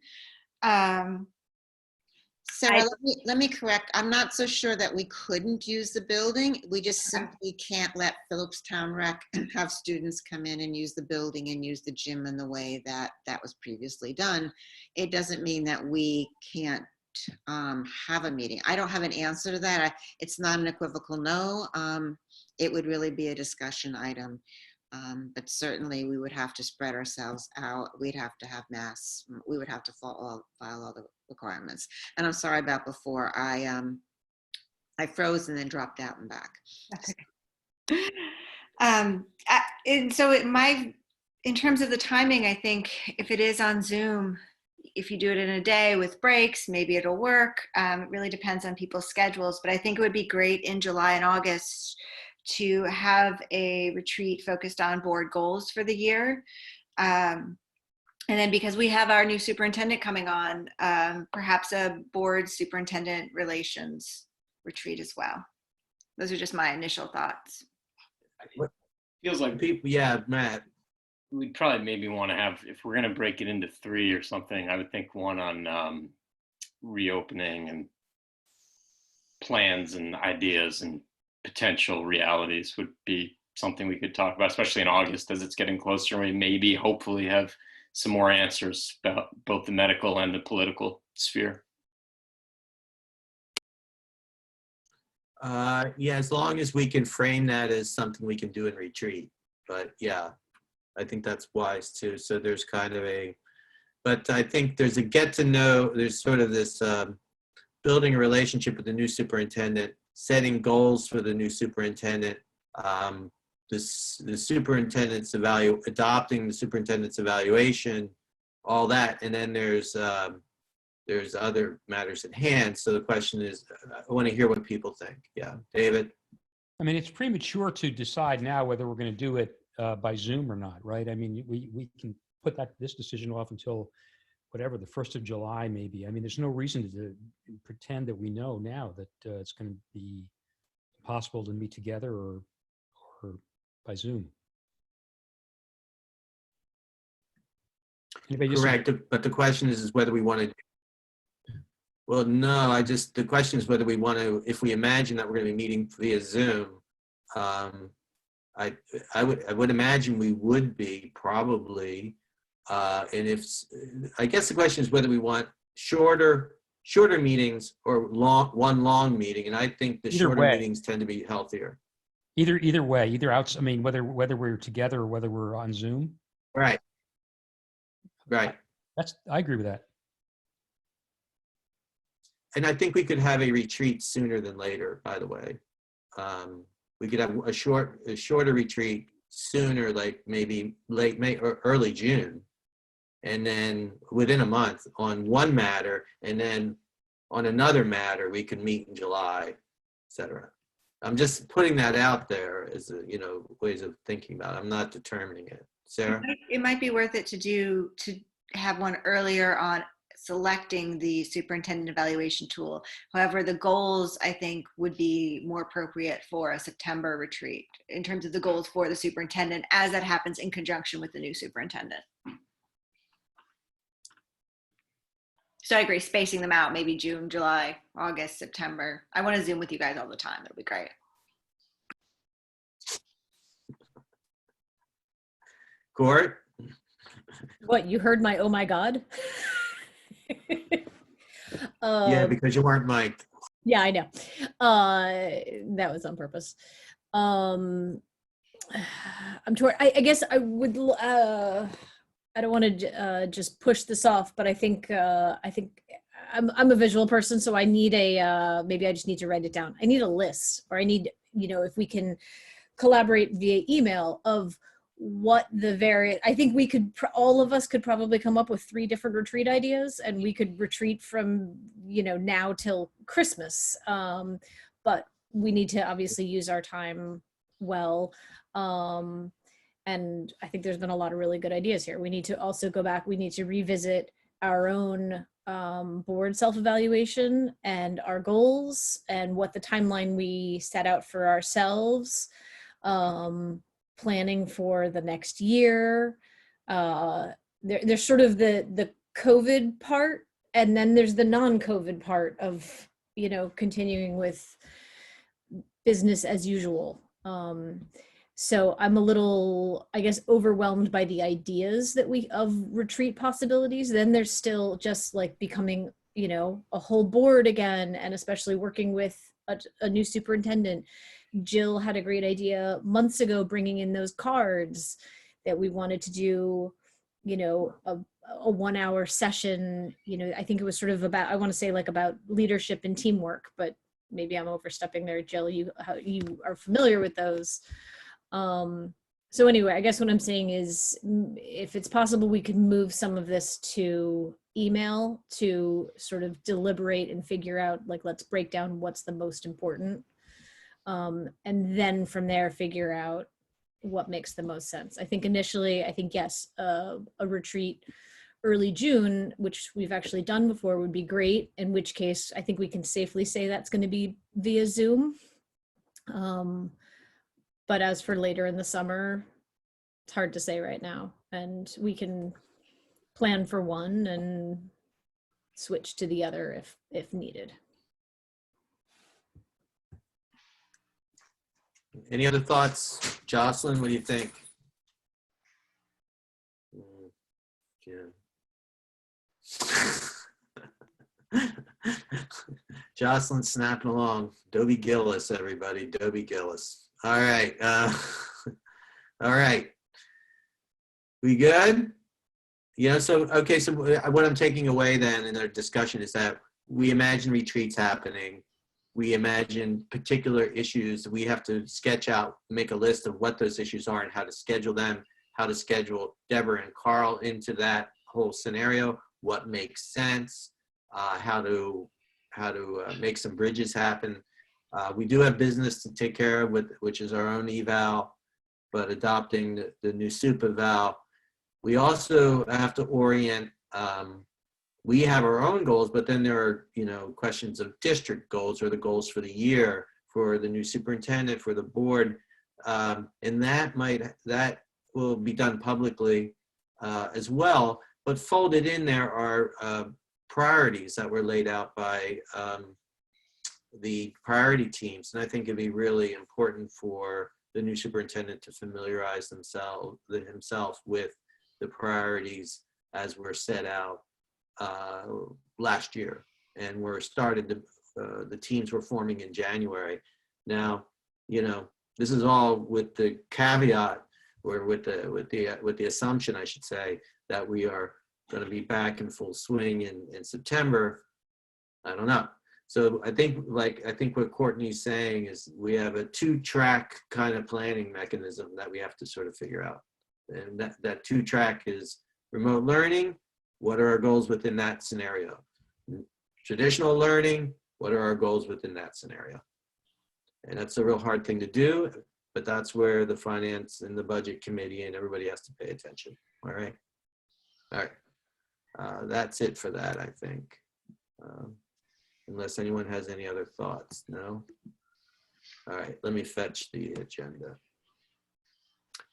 Sarah, let me correct. I'm not so sure that we couldn't use the building. We just simply can't let Phillipstown Rec have students come in and use the building and use the gym in the way that that was previously done. It doesn't mean that we can't have a meeting. I don't have an answer to that. It's not an equivocal no. It would really be a discussion item. But certainly we would have to spread ourselves out. We'd have to have masks. We would have to file all the requirements. And I'm sorry about before. I froze and then dropped out and back. And so in terms of the timing, I think if it is on Zoom, if you do it in a day with breaks, maybe it'll work. It really depends on people's schedules, but I think it would be great in July and August to have a retreat focused on board goals for the year. And then because we have our new superintendent coming on, perhaps a board superintendent relations retreat as well. Those are just my initial thoughts. Feels like People, yeah, Matt. we'd probably maybe want to have, if we're going to break it into 3 or something, I would think one on reopening and plans and ideas and potential realities would be something we could talk about, especially in August as it's getting closer. We maybe hopefully have some more answers about both the medical and the political sphere. Yeah, as long as we can frame that as something we can do in retreat. But yeah, I think that's wise too. So there's kind of but I think there's a get to know, there's sort of this building a relationship with the new superintendent, setting goals for the new superintendent, the superintendent's adopting the superintendent's evaluation, all that. And then there's other matters at hand. So the question is, I want to hear what people think. Yeah, David? I mean, it's premature to decide now whether we're going to do it by Zoom or not, right? I mean, we can put this decision off until whatever, the 1st of July, maybe. I mean, there's no reason to pretend that we know now that it's going to be possible to meet together or by Zoom. Correct, but the question is whether we want to. Well, no, the question is whether we want to, if we imagine that we're going to be meeting via Zoom, I would imagine we would be probably, and I guess the question is whether we want shorter meetings or one long meeting, and I think the shorter meetings tend to be healthier. Either way, I mean, whether we're together or whether we're on Zoom. Right. I agree with that. And I think we could have a retreat sooner than later, by the way. We could have a shorter retreat sooner, like maybe late May or early June. And then within a month on one matter, and then on another matter, we could meet in July, et cetera. I'm just putting that out there as ways of thinking about it. I'm not determining it. Sarah? It might be worth it to have one earlier on selecting the superintendent evaluation tool. However, the goals, I think, would be more appropriate for a September retreat in terms of the goals for the superintendent, as that happens in conjunction with the new superintendent. So I agree, spacing them out, maybe June, July, August, September. I want to Zoom with you guys all the time. That'll be great. Court? What, you heard my, oh my God? Yeah, because you weren't mic'd. Yeah, I know. That was on purpose. I'm torn. I guess I would. I don't want to just push this off, but I think I'm a visual person, so I need maybe I just need to write it down. I need a list, or I need, if we can collaborate via email of what the various, I think we could, all of us could probably come up with 3 different retreat ideas, and we could retreat from, now till Christmas. But we need to obviously use our time well. and I think there's been a lot of really good ideas here. We need to also go back, we need to revisit our own board self-evaluation and our goals and what the timeline we set out for ourselves, planning for the next year. There's sort of the COVID part, and then there's the non-COVID part of, you know, continuing with business as usual. So I'm a little, I guess, overwhelmed by the ideas that of retreat possibilities. Then there's still just like becoming, you know, a whole board again, and especially working with a new superintendent. Jill had a great idea months ago, bringing in those cards that we wanted to do, you know, a 1 hour session. You know, I think it was sort of about, I want to say like about leadership and teamwork, but maybe I'm overstepping there. Jill, you are familiar with those. So anyway, I guess what I'm saying is, if it's possible, we could move some of this to email to sort of deliberate and figure out, like, let's break down what's the most important. And then from there, figure out what makes the most sense. I think initially, I think, yes, a retreat early June, which we've actually done before, would be great, in which case I think we can safely say that's going to be via Zoom. But as for later in the summer, it's hard to say right now. And we can plan for one and switch to the other if needed. Any other thoughts? Jocelyn, what do you think? Yeah. Jocelyn snapping along. Dobie Gillis, everybody. Dobie Gillis. All right. All right. We good? Yeah. So, okay. So what I'm taking away then in our discussion is that we imagine retreats happening. We imagine particular issues. We have to sketch out, make a list of what those issues are and how to schedule them, how to schedule Deborah and Carl into that whole scenario, what makes sense, how to make some bridges happen. We do have business to take care of, which is our own eval, but adopting the new soup eval. We also have to orient, we have our own goals, but then there are, you know, questions of district goals or the goals for the year for the new superintendent, for the board. And that will be done publicly as well, but folded in there are priorities that were laid out by the priority teams. And I think it'd be really important for the new superintendent to familiarize himself with the priorities as were set out last year. And the teams were forming in January. Now, you know, this is all with the caveat, or with the assumption, I should say, that we are going to be back in full swing in September. I don't know. So I think what Courtney's saying is we have a 2-track kind of planning mechanism that we have to sort of figure out. And that 2-track is remote learning. What are our goals within that scenario? Traditional learning, what are our goals within that scenario? And that's a real hard thing to do, but that's where the finance and the budget committee and everybody has to pay attention. All right. All right. That's it for that, I think. Unless anyone has any other thoughts, no? All right, let me fetch the agenda.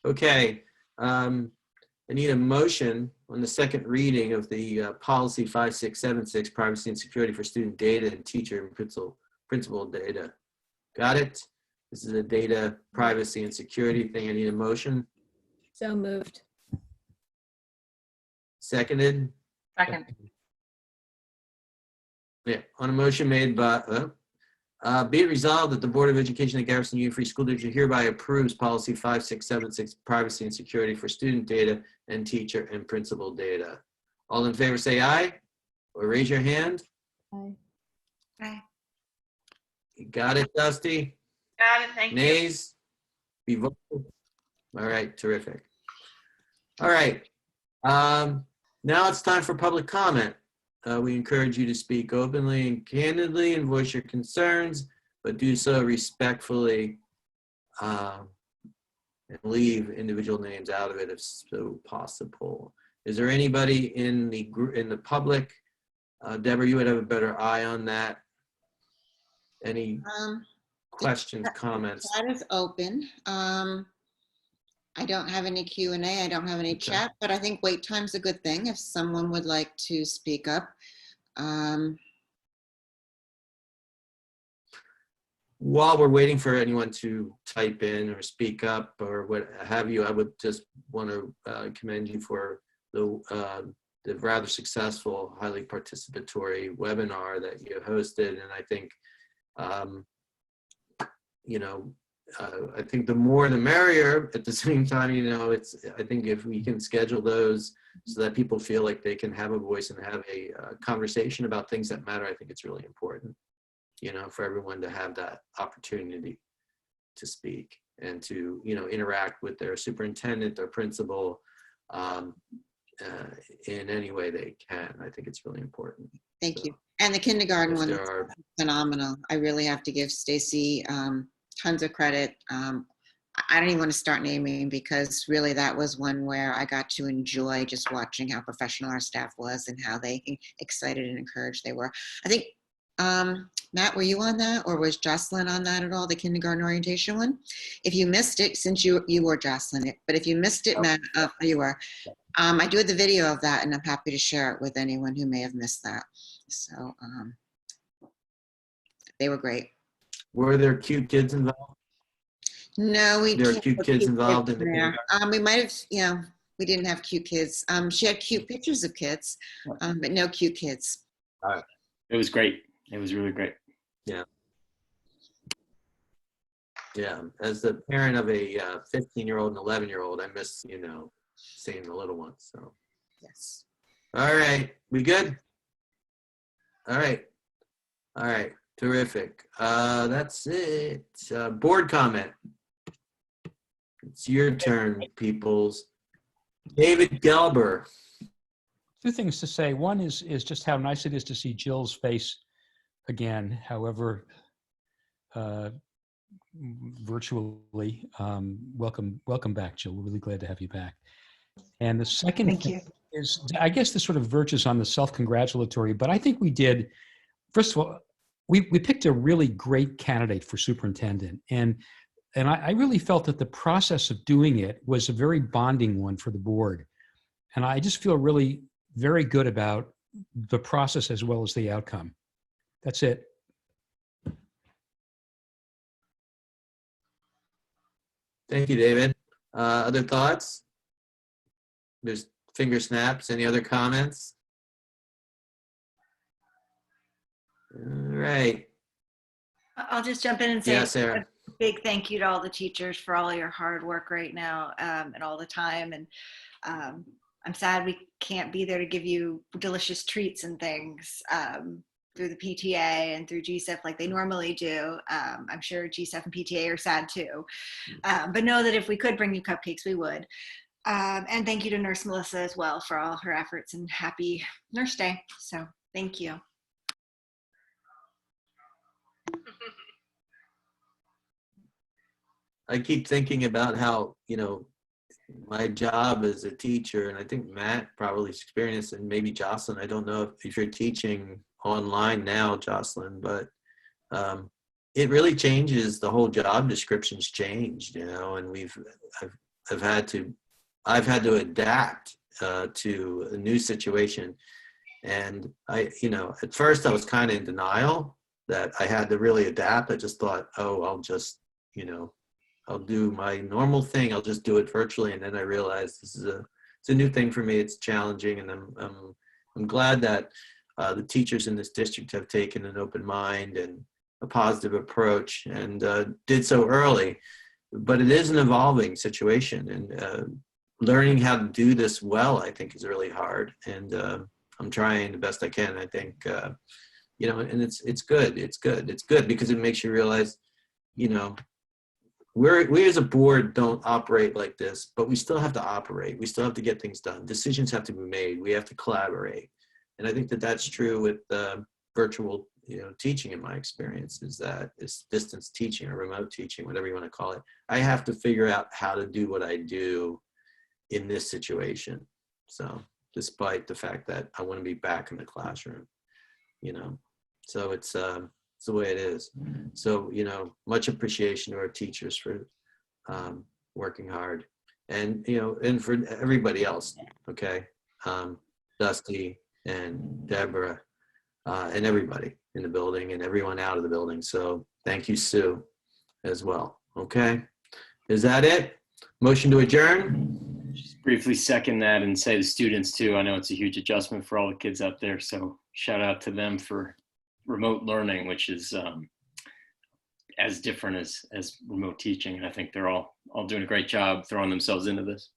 Okay, I need a motion on the second reading of the policy 5676, privacy and security for student data and teacher and principal data. Got it? This is a data privacy and security thing. I need a motion. So moved. Seconded? Second. Yeah, on a motion made by, be it resolved that the Board of Education at Garrison Union Free School District hereby approves policy 5676, privacy and security for student data and teacher and principal data. All in favor say aye, or raise your hand. Aye. Aye. You got it, Dusty? Got it, thank you. Nays? Be voted. All right, terrific. All right, now it's time for public comment. We encourage you to speak openly and candidly and voice your concerns, but do so respectfully and leave individual names out of it if so possible. Is there anybody in the group, in the public? Deborah, you would have a better eye on that. Any questions, comments? Chat is open. I don't have any Q&A. I don't have any chat, but I think wait time's a good thing if someone would like to speak up. While we're waiting for anyone to type in or speak up or what have you, I would just want to commend you for the rather successful, highly participatory webinar that you hosted. And I think, you know, I think the more the merrier. At the same time, you know, I think if we can schedule those so that people feel like they can have a voice and have a conversation about things that matter, I think it's really important, you know, for everyone to have that opportunity to speak and to, you know, interact with their superintendent, their principal, in any way they can. I think it's really important. Thank you. And the kindergarten one is are, phenomenal. I really have to give Stacy tons of credit. I don't even want to start naming because really that was one where I got to enjoy just watching how professional our staff was and how they excited and encouraged they were. I think, Matt, were you on that or was Jocelyn on that at all, the kindergarten orientation one? If you missed it, since you were Jocelyn, but if you missed it, Matt, you were. I do have the video of that and I'm happy to share it with anyone who may have missed that. So they were great. were there cute kids involved? No, we There are can't cute put kids involved kids in the there. kindergarten? We might have, you know, we didn't have cute kids. She had cute pictures of kids, but no cute kids. It was great. It was really great. Yeah. Yeah, as the parent of a 15-year-old and 11-year-old, I miss, you know, seeing the little ones. So, yes. All right, we good? All right, terrific. That's it. Board comment. It's your turn, peoples. David Gelber. Two things to say. One is just how nice it is to see Jill's face again, however, virtually. Welcome back, Jill. We're really glad to have you back. And the second thing is, I guess this sort of verges on the self-congratulatory, but I think we did, first of all, we picked a really great candidate for superintendent. And I really felt that the process of doing it was a very bonding one for the board. And I just feel really very good about the process as well as the outcome. That's it. Thank you, David. Other thoughts? There's finger snaps. Any other comments? All right. I'll just jump in and say Yeah, Sarah. a big thank you to all the teachers for all your hard work right now and all the time. And I'm sad we can't be there to give you delicious treats and things through the PTA and through GSEF like they normally do. I'm sure GSEF and PTA are sad too. But know that if we could bring you cupcakes, we would. And thank you to Nurse Melissa as well for all her efforts and happy Nurse Day. So thank you. I keep thinking about how, you know, my job as a teacher, and I think Matt probably experienced, and maybe Jocelyn, I don't know if you're teaching online now, Jocelyn, but it really changes, the whole job description's changed, you know, and I've had to adapt to a new situation. And you know, at first I was kind of in denial that I had to really adapt. I just thought, oh, I'll just, you know, I'll do my normal thing. I'll just do it virtually. And then I realized it's a new thing for me. It's challenging. And I'm glad that the teachers in this district have taken an open mind and a positive approach and did so early. But it is an evolving situation, and learning how to do this well, I think, is really hard. And I'm trying the best I can. I think, you know, and it's good. It's good because it makes you realize, you know, we as a board don't operate like this, but we still have to operate. We still have to get things done. Decisions have to be made. We have to collaborate. And I think that that's true with virtual teaching in my experience is that it's distance teaching or remote teaching, whatever you want to call it. I have to figure out how to do what I do in this situation. So despite the fact that I want to be back in the classroom, so it's the way it is. So, much appreciation to our teachers for working hard, and, and for everybody else. Okay. Dusty and Deborah, and everybody in the building and everyone out of the building. So thank you, Sue, as well. Okay. Is that it? Motion to adjourn? Just briefly second that and say to students too, I know it's a huge adjustment for all the kids out there. So shout out to them for remote learning, which is as different as remote teaching. And I think they're all doing a great job throwing themselves into this.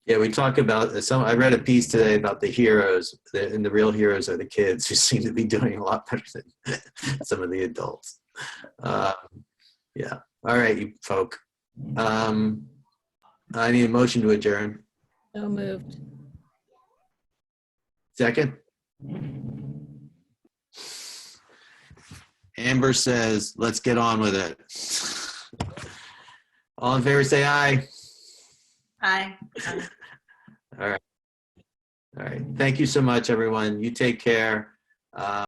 Yeah, we talk about I read a piece today about the heroes, and the real heroes are the kids who seem to be doing a lot better than some of the adults. Yeah. All right, you folk. I need a motion to adjourn. So moved. Second? Amber says, let's get on with it. All in favor, say aye. Aye. All right. All right. Thank you so much, everyone. You take care.